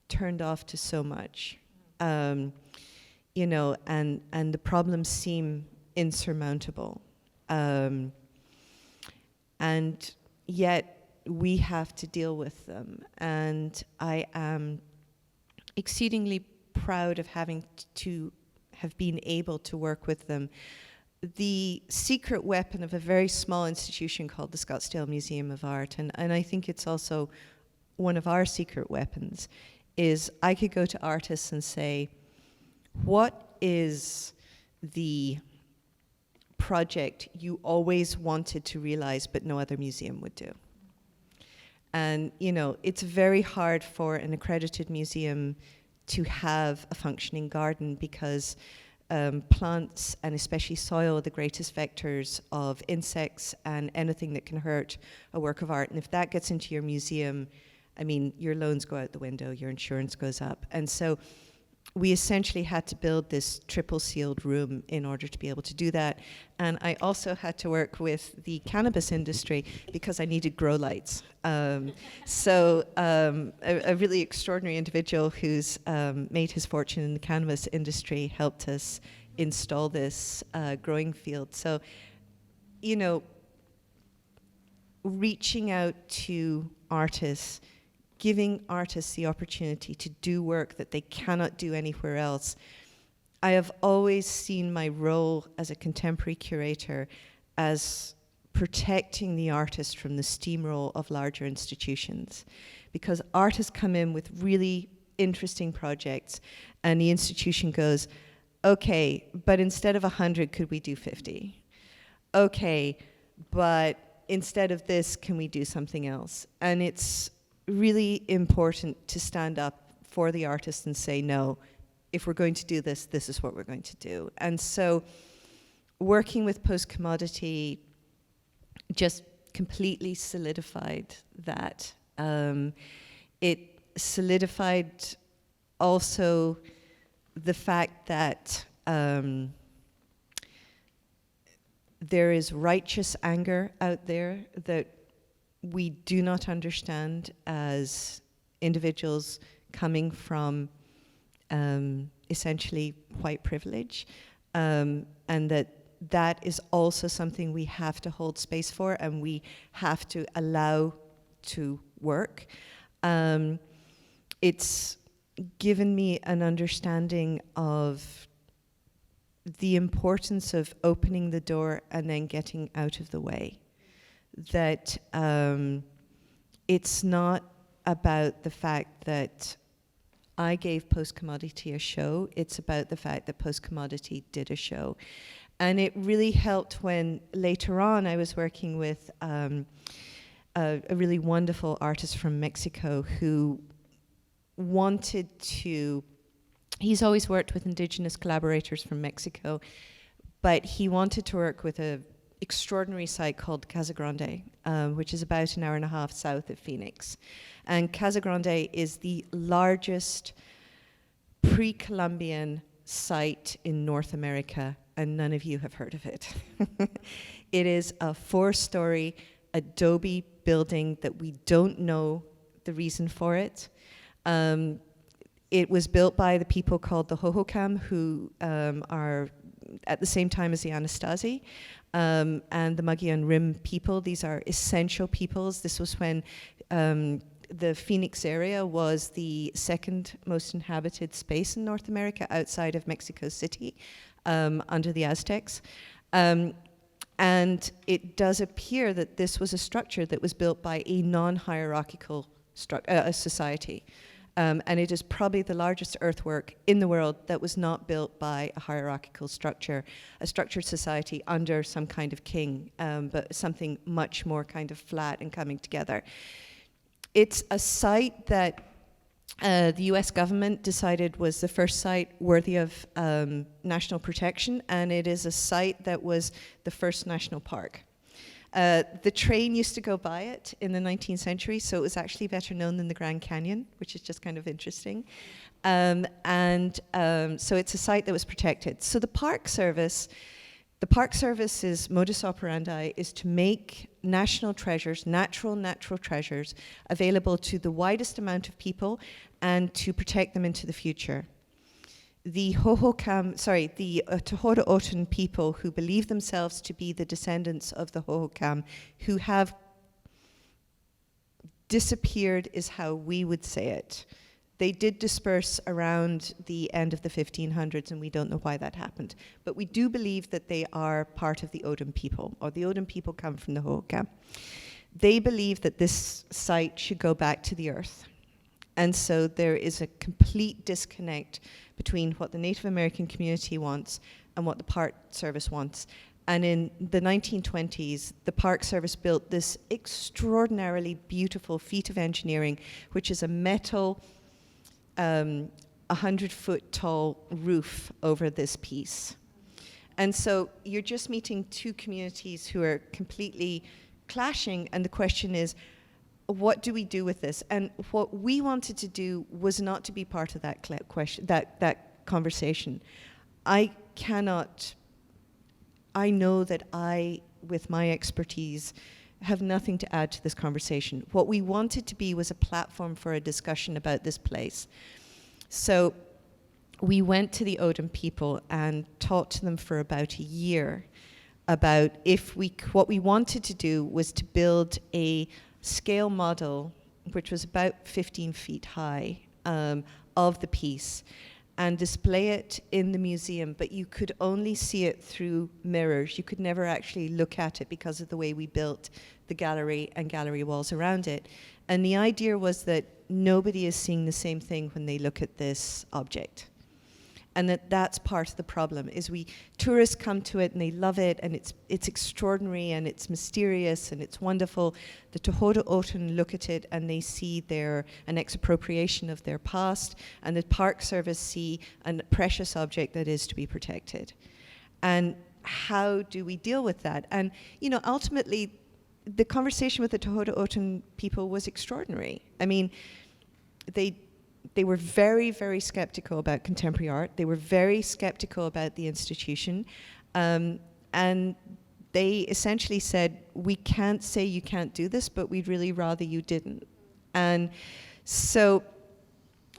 turned off to so much. and the problems seem insurmountable. And yet we have to deal with them. And I am exceedingly proud of having to have been able to work with them. The secret weapon of a very small institution called the Scottsdale Museum of Art, and I think it's also one of our secret weapons, is I could go to artists and say, what is the project you always wanted to realize but no other museum would do? And it's very hard for an accredited museum to have a functioning garden because plants, and especially soil, are the greatest vectors of insects and anything that can hurt a work of art. And if that gets into your museum, your loans go out the window, your insurance goes up. And so we essentially had to build this triple sealed room in order to be able to do that. And I also had to work with the cannabis industry because I needed grow lights. So a really extraordinary individual who's made his fortune in the cannabis industry helped us install this growing field. So, reaching out to artists, giving artists the opportunity to do work that they cannot do anywhere else. I have always seen my role as a contemporary curator as protecting the artist from the steamroll of larger institutions, because artists come in with really interesting projects and the institution goes, okay, but instead of 100, could we do 50? Okay, but instead of this, can we do something else? And it's really important to stand up for the artist and say, no, if we're going to do this, this is what we're going to do. And so working with Post-Commodity just completely solidified that. It solidified also the fact that there is righteous anger out there that we do not understand as individuals coming from essentially white privilege, and that is also something we have to hold space for and we have to allow to work. It's given me an understanding of the importance of opening the door and then getting out of the way. That it's not about the fact that I gave Post-Commodity a show, it's about the fact that Post-Commodity did a show. And it really helped when later on I was working with a really wonderful artist from Mexico who wanted to, he's always worked with indigenous collaborators from Mexico, but he wanted to work with a extraordinary site called Casa Grande, which is about an hour and a half south of Phoenix. And Casa Grande is the largest pre-Columbian site in North America, and none of you have heard of it. It is a 4-story adobe building that we don't know the reason for it. It was built by the people called the Hohokam, who are at the same time as the Anasazi, and the Magyar Rim people. These are essential peoples. This was when the Phoenix area was the second most inhabited space in North America outside of Mexico City, under the Aztecs. And it does appear that this was a structure that was built by a non-hierarchical society. And it is probably the largest earthwork in the world that was not built by a hierarchical structure, a structured society under some kind of king, but something much more kind of flat and coming together. It's a site that the US government decided was the first site worthy of national protection, and it is a site that was the first national park. The train used to go by it in the 19th century, so it was actually better known than the Grand Canyon, which is just kind of interesting. So it's a site that was protected. So the Park Service's modus operandi is to make national treasures, natural treasures, available to the widest amount of people and to protect them into the future. the Tohono O'odham people who believe themselves to be the descendants of the Hohokam, who have disappeared is how we would say it. They did disperse around the end of the 1500s, and we don't know why that happened. But we do believe that they are part of the O'odham people, or the O'odham people come from the Hohokam. They believe that this site should go back to the earth. And so there is a complete disconnect between what the Native American community wants and what the Park Service wants. And in the 1920s, the Park Service built this extraordinarily beautiful feat of engineering, which is a metal 100-foot tall roof over this piece. And so you're just meeting two communities who are completely clashing, and the question is, what do we do with this? And what we wanted to do was not to be part of that that conversation. I know that I, with my expertise, have nothing to add to this conversation. What we wanted to be was a platform for a discussion about this place. So we went to the O'odham people and talked to them for about a year about what we wanted to do was to build a scale model, which was about 15 feet high, of the piece, and display it in the museum, but you could only see it through mirrors. You could never actually look at it because of the way we built the gallery and gallery walls around it. And the idea was that nobody is seeing the same thing when they look at this object. And that's part of the problem, is tourists come to it and they love it, and it's extraordinary and it's mysterious and it's wonderful. The Tohono O'odham look at it and they see an expropriation of their past, and the Park Service see a precious object that is to be protected. And how do we deal with that? And ultimately, the conversation with the Tohono O'odham people was extraordinary. I mean, they were very, very skeptical about contemporary art. They were very skeptical about the institution. And they essentially said, we can't say you can't do this, but we'd really rather you didn't. And so,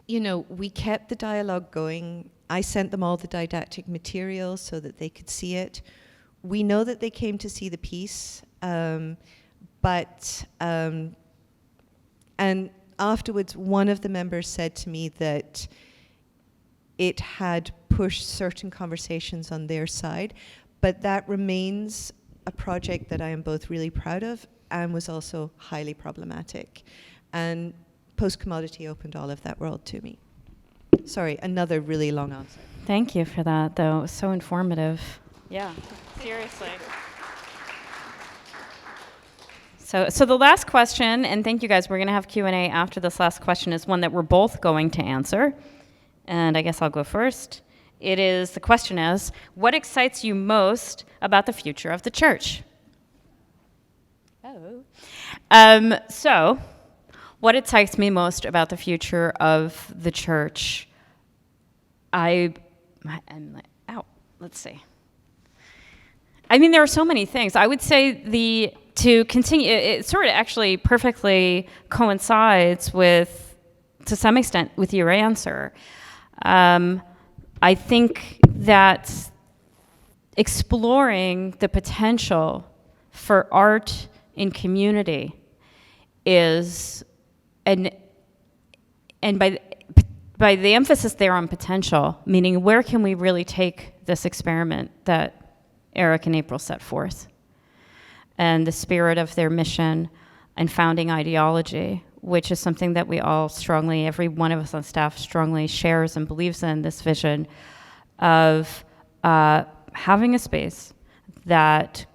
we kept the dialogue going. I sent them all the didactic material so that they could see it. We know that they came to see the piece, and afterwards, one of the members said to me that it had pushed certain conversations on their side, but that remains a project that I am both really proud of and was also highly problematic. And post-commodity opened all of that world to me. Sorry, another really long answer. Thank you for that, though. It was so informative. Yeah, seriously. So the last question, and thank you guys, we're going to have Q&A after this last question, is one that we're both going to answer. And I guess I'll go first. The question is, what excites you most about the future of the church? So, what excites me most about the future of the church? Let's see. I mean, there are so many things. I would say to continue, it sort of actually perfectly coincides with, to some extent, with your answer. I think that exploring the potential for art in community is, and by the emphasis there on potential, meaning where can we really take this experiment that Eric and April set forth, and the spirit of their mission and founding ideology, which is something that we all strongly, every one of us on staff strongly shares and believes in, this vision of having a space that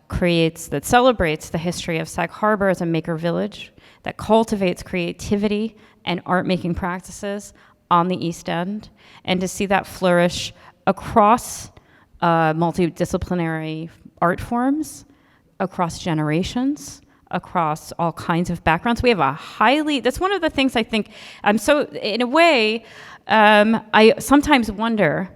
celebrates the history of Sag Harbor as a maker village, that cultivates creativity and art-making practices on the East End, and to see that flourish across multidisciplinary art forms, across generations, across all kinds of backgrounds. We have that's one of the things I think, in a way, I sometimes wonder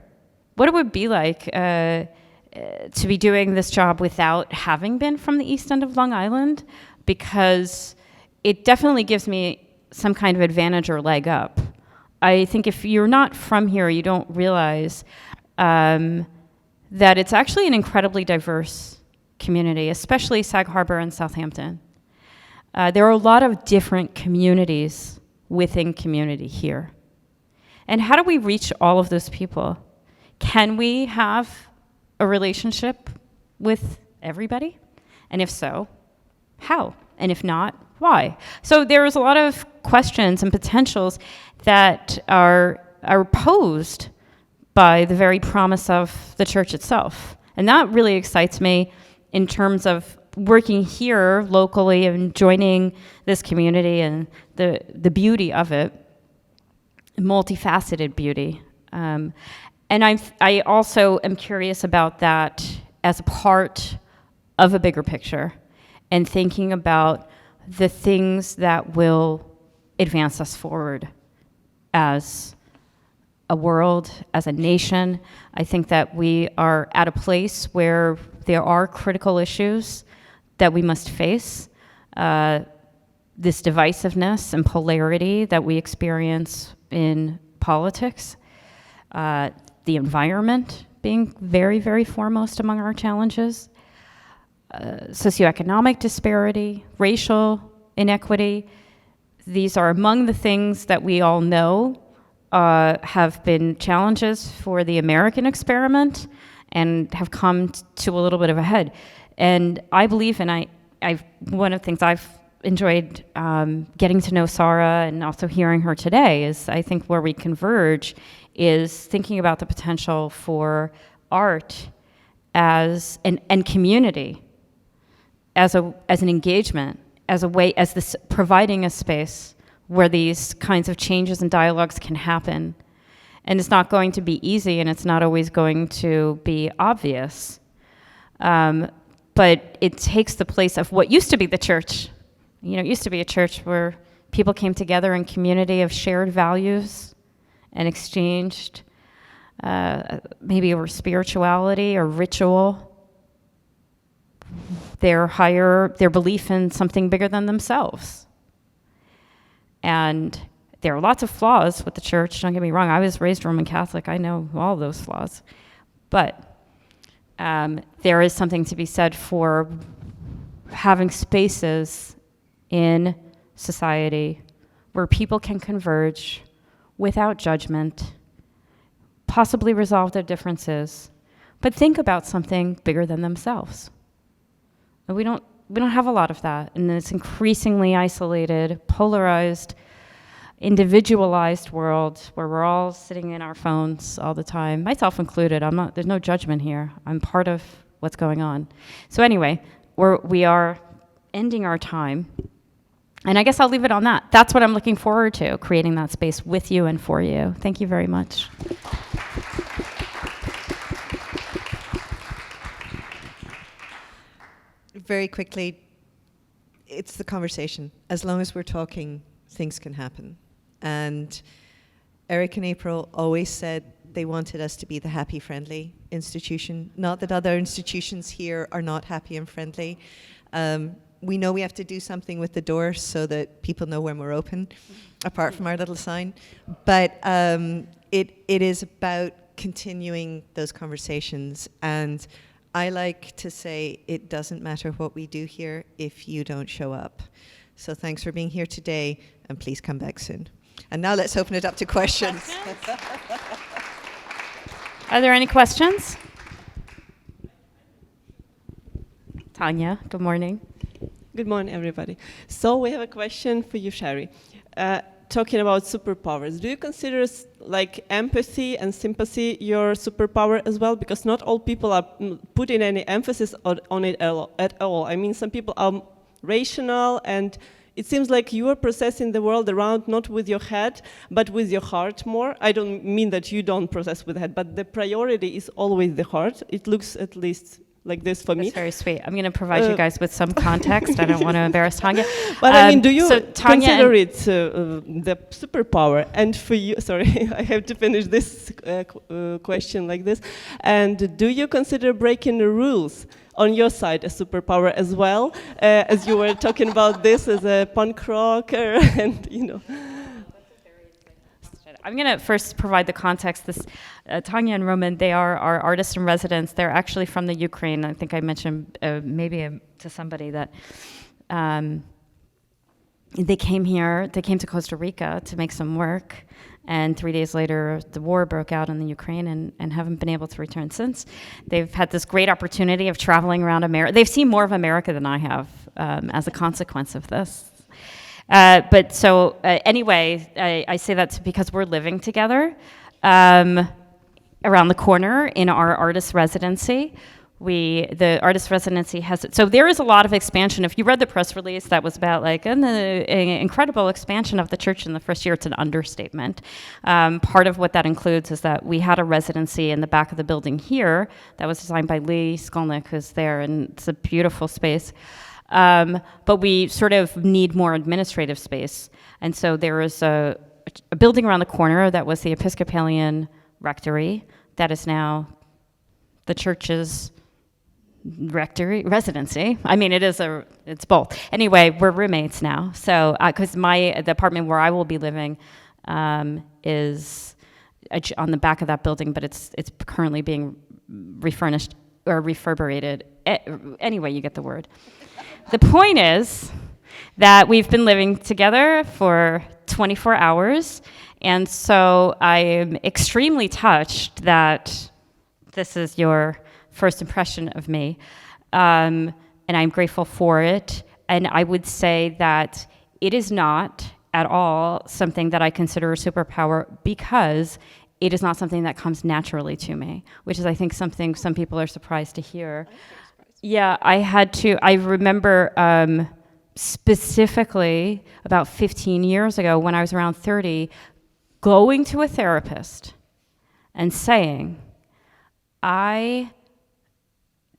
what it would be like to be doing this job without having been from the East End of Long Island, because it definitely gives me some kind of advantage or leg up I think if you're not from here, you don't realize that it's actually an incredibly diverse community, especially Sag Harbor and Southampton. There are a lot of different communities within community here. And how do we reach all of those people? Can we have a relationship with everybody? And if so, how? And if not, why? So there's a lot of questions and potentials that are posed by the very promise of the church itself. And that really excites me in terms of working here locally and joining this community and the beauty of it, multifaceted beauty. And I also am curious about that as a part of a bigger picture and thinking about the things that will advance us forward as a world, as a nation. I think that we are at a place where there are critical issues that we must face. This divisiveness and polarity that we experience in politics, the environment being very, very foremost among our challenges, socioeconomic disparity, racial inequity. These are among the things that we all know have been challenges for the American experiment and have come to a little bit of a head. And I believe, and I've one of the things I've enjoyed getting to know Sara and also hearing her today is I think where we converge is thinking about the potential for art as and community as an engagement, as a way, as this providing a space where these kinds of changes and dialogues can happen. And it's not going to be easy, and it's not always going to be obvious. But it takes the place of what used to be the church. You know, it used to be a church where people came together in community of shared values and exchanged maybe over spirituality or ritual, their belief in something bigger than themselves. And there are lots of flaws with the church, don't get me wrong. I was raised Roman Catholic, I know all those flaws. But there is something to be said for having spaces in society where people can converge without judgment, possibly resolve their differences, but think about something bigger than themselves. And we don't have a lot of that in this increasingly isolated, polarized, individualized world where we're all sitting in our phones all the time, myself included. There's no judgment here. I'm part of what's going on. So anyway, we are ending our time. And I guess I'll leave it on that. That's what I'm looking forward to, creating that space with you and for you. Thank you very much. Very quickly, it's the conversation. As long as we're talking, things can happen. And Eric and April always said they wanted us to be the happy, friendly institution. Not that other institutions here are not happy and friendly. We know we have to do something with the doors so that people know when we're open, apart from our little sign. But it is about continuing those conversations. And I like to say it doesn't matter what we do here if you don't show up. So thanks for being here today, and please come back soon. And now let's open it up to questions. Are there any questions? Tanya, good morning. Good morning, everybody. So we have a question for you, Sheri. Talking about superpowers, do you consider like empathy and sympathy your superpower as well? Because not all people are putting any emphasis on it at all. I mean, some people are rational, and it seems like you are processing the world around not with your head, but with your heart more. I don't mean that you don't process with the head, but the priority is always the heart. It looks at least like this for me. That's very sweet. I'm going to provide you guys with some context. I don't want to embarrass Tanya. But I mean, do you consider it the superpower? And for you, sorry, I have to finish this question like this. And do you consider breaking the rules on your side a superpower as well? As you were talking about this as a punk rocker and, you know. I'm going to first provide the context. This Tanya and Roman, they are our artists in residence. They're actually from the Ukraine. I think I mentioned to somebody that they came here. They came to Costa Rica to make some work, and 3 days later, the war broke out in the Ukraine, and haven't been able to return since. They've had this great opportunity of traveling around America. They've seen more of America than I have as a consequence of this. Anyway, I say that because we're living together around the corner in our artist residency. The artist residency so there is a lot of expansion. If you read the press release, that was about like an incredible expansion of the church in the first year. It's an understatement. Part of what that includes is that we had a residency in the back of the building here that was designed by Lee Skolnick, who's there, and it's a beautiful space. But we sort of need more administrative space. And so there is a building around the corner that was the Episcopalian rectory that is now the church's rectory residency. I mean, it's both. Anyway, we're roommates now. So, because the apartment where I will be living is on the back of that building, but it's currently being refurnished or reverberated. Anyway, you get the word. The point is that we've been living together for 24 hours, and so I'm extremely touched that this is your first impression of me, and I'm grateful for it. And I would say that it is not at all something that I consider a superpower, because it is not something that comes naturally to me, which is, I think, something some people are surprised to hear. Yeah, I remember specifically about 15 years ago, when I was around 30, going to a therapist and saying, I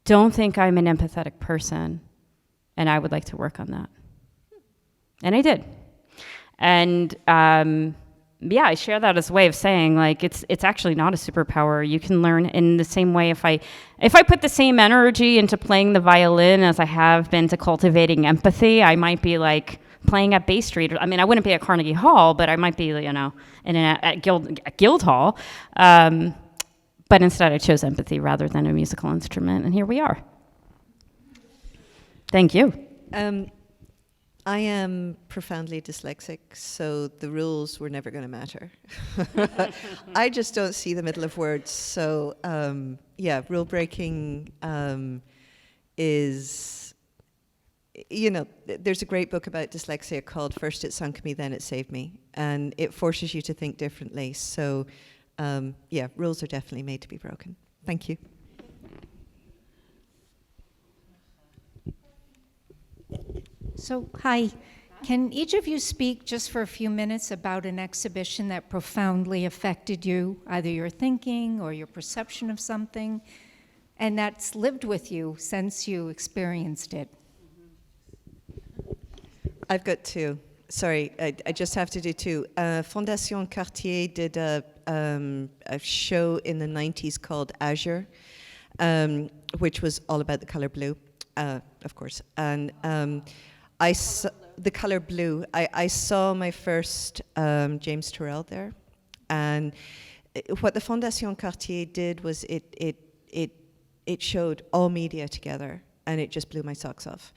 don't think I'm an empathetic person, and I would like to work on that. And I did. And I share that as a way of saying, like, it's actually not a superpower. You can learn in the same way. If I put the same energy into playing the violin as I have been to cultivating empathy, I might be like playing at Bay Street. I mean, I wouldn't be at Carnegie Hall, but I might be, at Guildhall. But instead, I chose empathy rather than a musical instrument, and here we are. Thank you. I am profoundly dyslexic, so the rules were never going to matter. I just don't see the middle of words. So, rule breaking is, there's a great book about dyslexia called First It Sunk Me, Then It Saved Me, and it forces you to think differently. So, rules are definitely made to be broken. Thank you. So, hi. Can each of you speak just for a few minutes about an exhibition that profoundly affected you, either your thinking or your perception of something, and that's lived with you since you experienced it? I've got two. Sorry, I just have to do two. Fondation Cartier did a show in the 90s called Azure, which was all about the color blue, of course. And the color blue. I saw my first James Turrell there, and what the Fondation Cartier did was it showed all media together, and it just blew my socks off.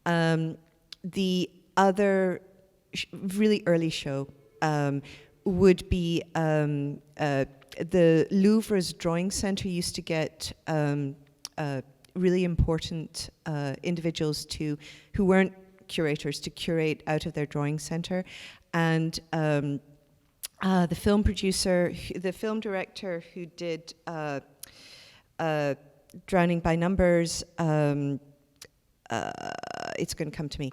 The other really early show would be the Louvre's Drawing Center used to get really important individuals who weren't curators to curate out of their drawing center, and the film director who did Drowning by Numbers, it's going to come to me.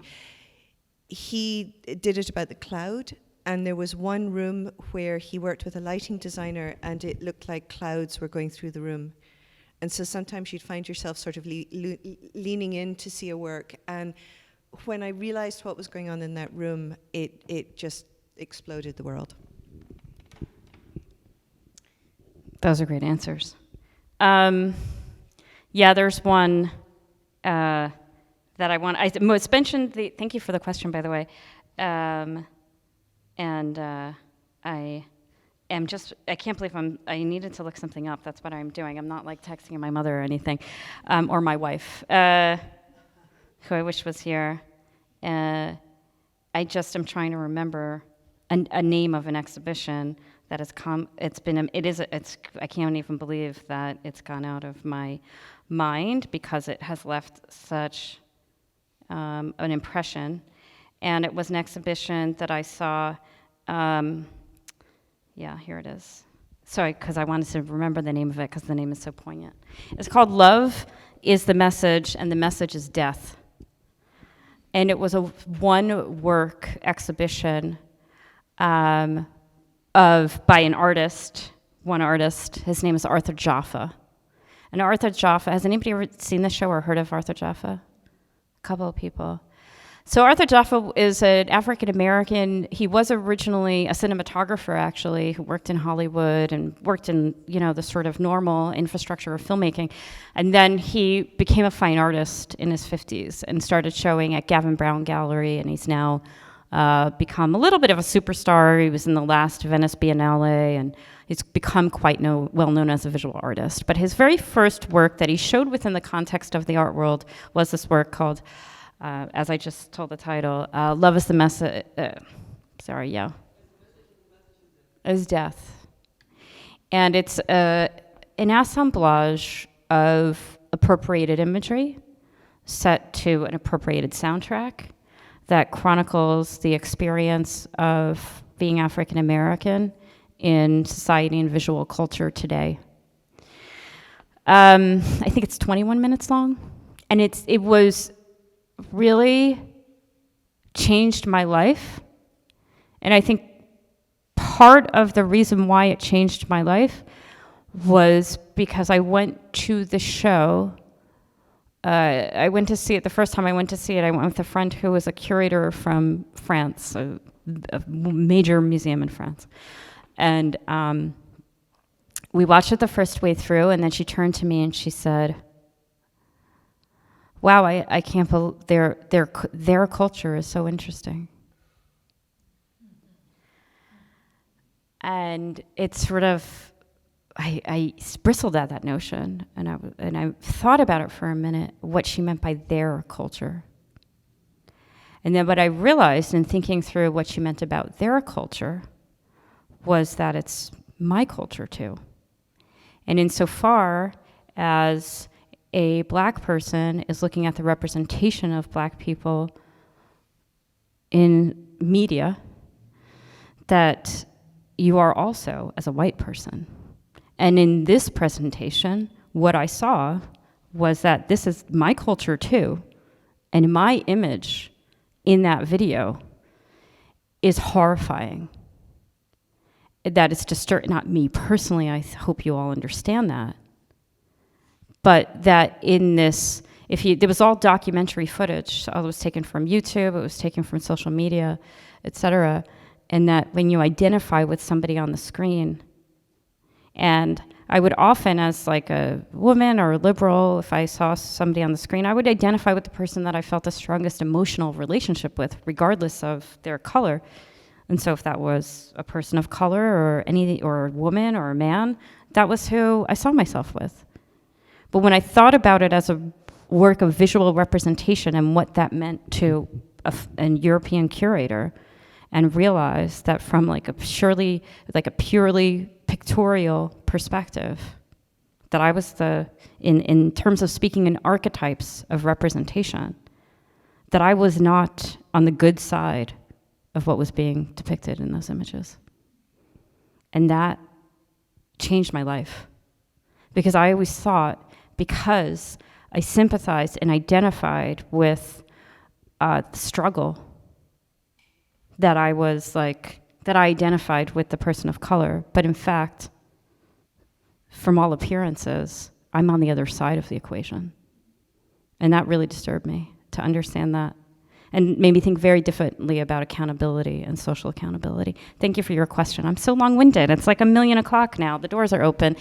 He did it about the cloud, and there was one room where he worked with a lighting designer, and it looked like clouds were going through the room. And so sometimes you'd find yourself sort of leaning in to see a work, and when I realized what was going on in that room, it just exploded the world. Those are great answers. There's one that I want. I mentioned thank you for the question, by the way. I can't believe I needed to look something up. That's what I'm doing. I'm not like texting my mother or anything, or my wife, who I wish was here. I just am trying to remember a name of an exhibition that has come. I can't even believe that it's gone out of my mind because it has left such an impression. And it was an exhibition that I saw. Yeah, here it is. Sorry, because I wanted to remember the name of it because the name is so poignant. It's called Love is the Message, and the Message is Death. And it was a one-work exhibition by an artist, one artist. His name is Arthur Jaffa. And Arthur Jaffa, has anybody ever seen this show or heard of Arthur Jaffa? A couple of people. So Arthur Jaffa is an African-American. He was originally a cinematographer, actually, who worked in Hollywood and worked in, the sort of normal infrastructure of filmmaking. And then he became a fine artist in his 50s and started showing at Gavin Brown Gallery, and he's now become a little bit of a superstar. He was in the last Venice Biennale, and he's become quite well known as a visual artist. But his very first work that he showed within the context of the art world was this work called, as I just told the title, Love is the Message, is Death. And it's an assemblage of appropriated imagery set to an appropriated soundtrack that chronicles the experience of being African American in society and visual culture today. I think it's 21 minutes long, and it was really changed my life. And I think part of the reason why it changed my life was because I went to the show. I went to see it, the first time I went to see it, I went with a friend who was a curator from France, a major museum in France. And we watched it the first way through, and then she turned to me and she said, wow, I can't believe their culture is so interesting. And it's sort of, I bristled at that notion, and I thought about it for a minute, what she meant by their culture. And then what I realized in thinking through what she meant about their culture was that it's my culture too. And insofar as a Black person is looking at the representation of Black people in media, that you are also as a white person. And in this presentation, what I saw was that this is my culture too, and my image in that video is horrifying. That it's disturbing, not me personally, I hope you all understand that. But that in this, there was all documentary footage. So it was taken from YouTube, it was taken from social media, et cetera. And that when you identify with somebody on the screen, and I would often, as like a woman or a liberal, if I saw somebody on the screen, I would identify with the person that I felt the strongest emotional relationship with, regardless of their color. And so if that was a person of color or a woman or a man, that was who I saw myself with. But when I thought about it as a work of visual representation and what that meant to a European curator, and realized that from like a purely pictorial perspective, that I was in terms of speaking in archetypes of representation, that I was not on the good side of what was being depicted in those images. And that changed my life. Because I always thought, because I sympathized and identified with the struggle, that I identified with the person of color, but in fact, from all appearances, I'm on the other side of the equation. And that really disturbed me, to understand that, and made me think very differently about accountability and social accountability. Thank you for your question. I'm so long-winded. It's like 1:00 now. The doors are open.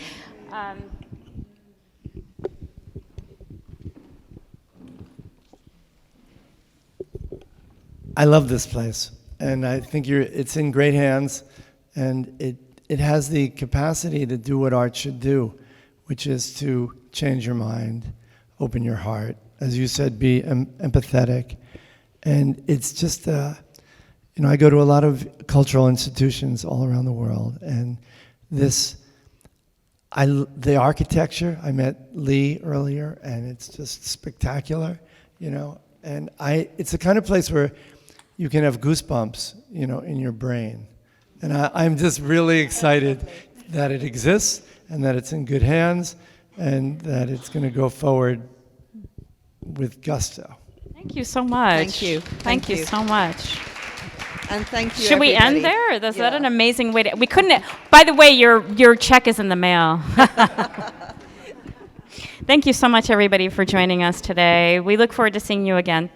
I love this place, and I think it's in great hands, and it has the capacity to do what art should do, which is to change your mind, open your heart, as you said, be empathetic. And it's just, I go to a lot of cultural institutions all around the world, and the architecture, I met Lee earlier, and it's just spectacular, and it's the kind of place where you can have goosebumps, in your brain. And I'm just really excited that it exists and that it's in good hands and that it's going to go forward with gusto. Thank you so much. Thank you. Thank you so much. And thank you, Should we everybody. end there? Is that an amazing way to... We couldn't... By the way, your check is in the mail. Thank you so much, everybody, for joining us today. We look forward to seeing you again.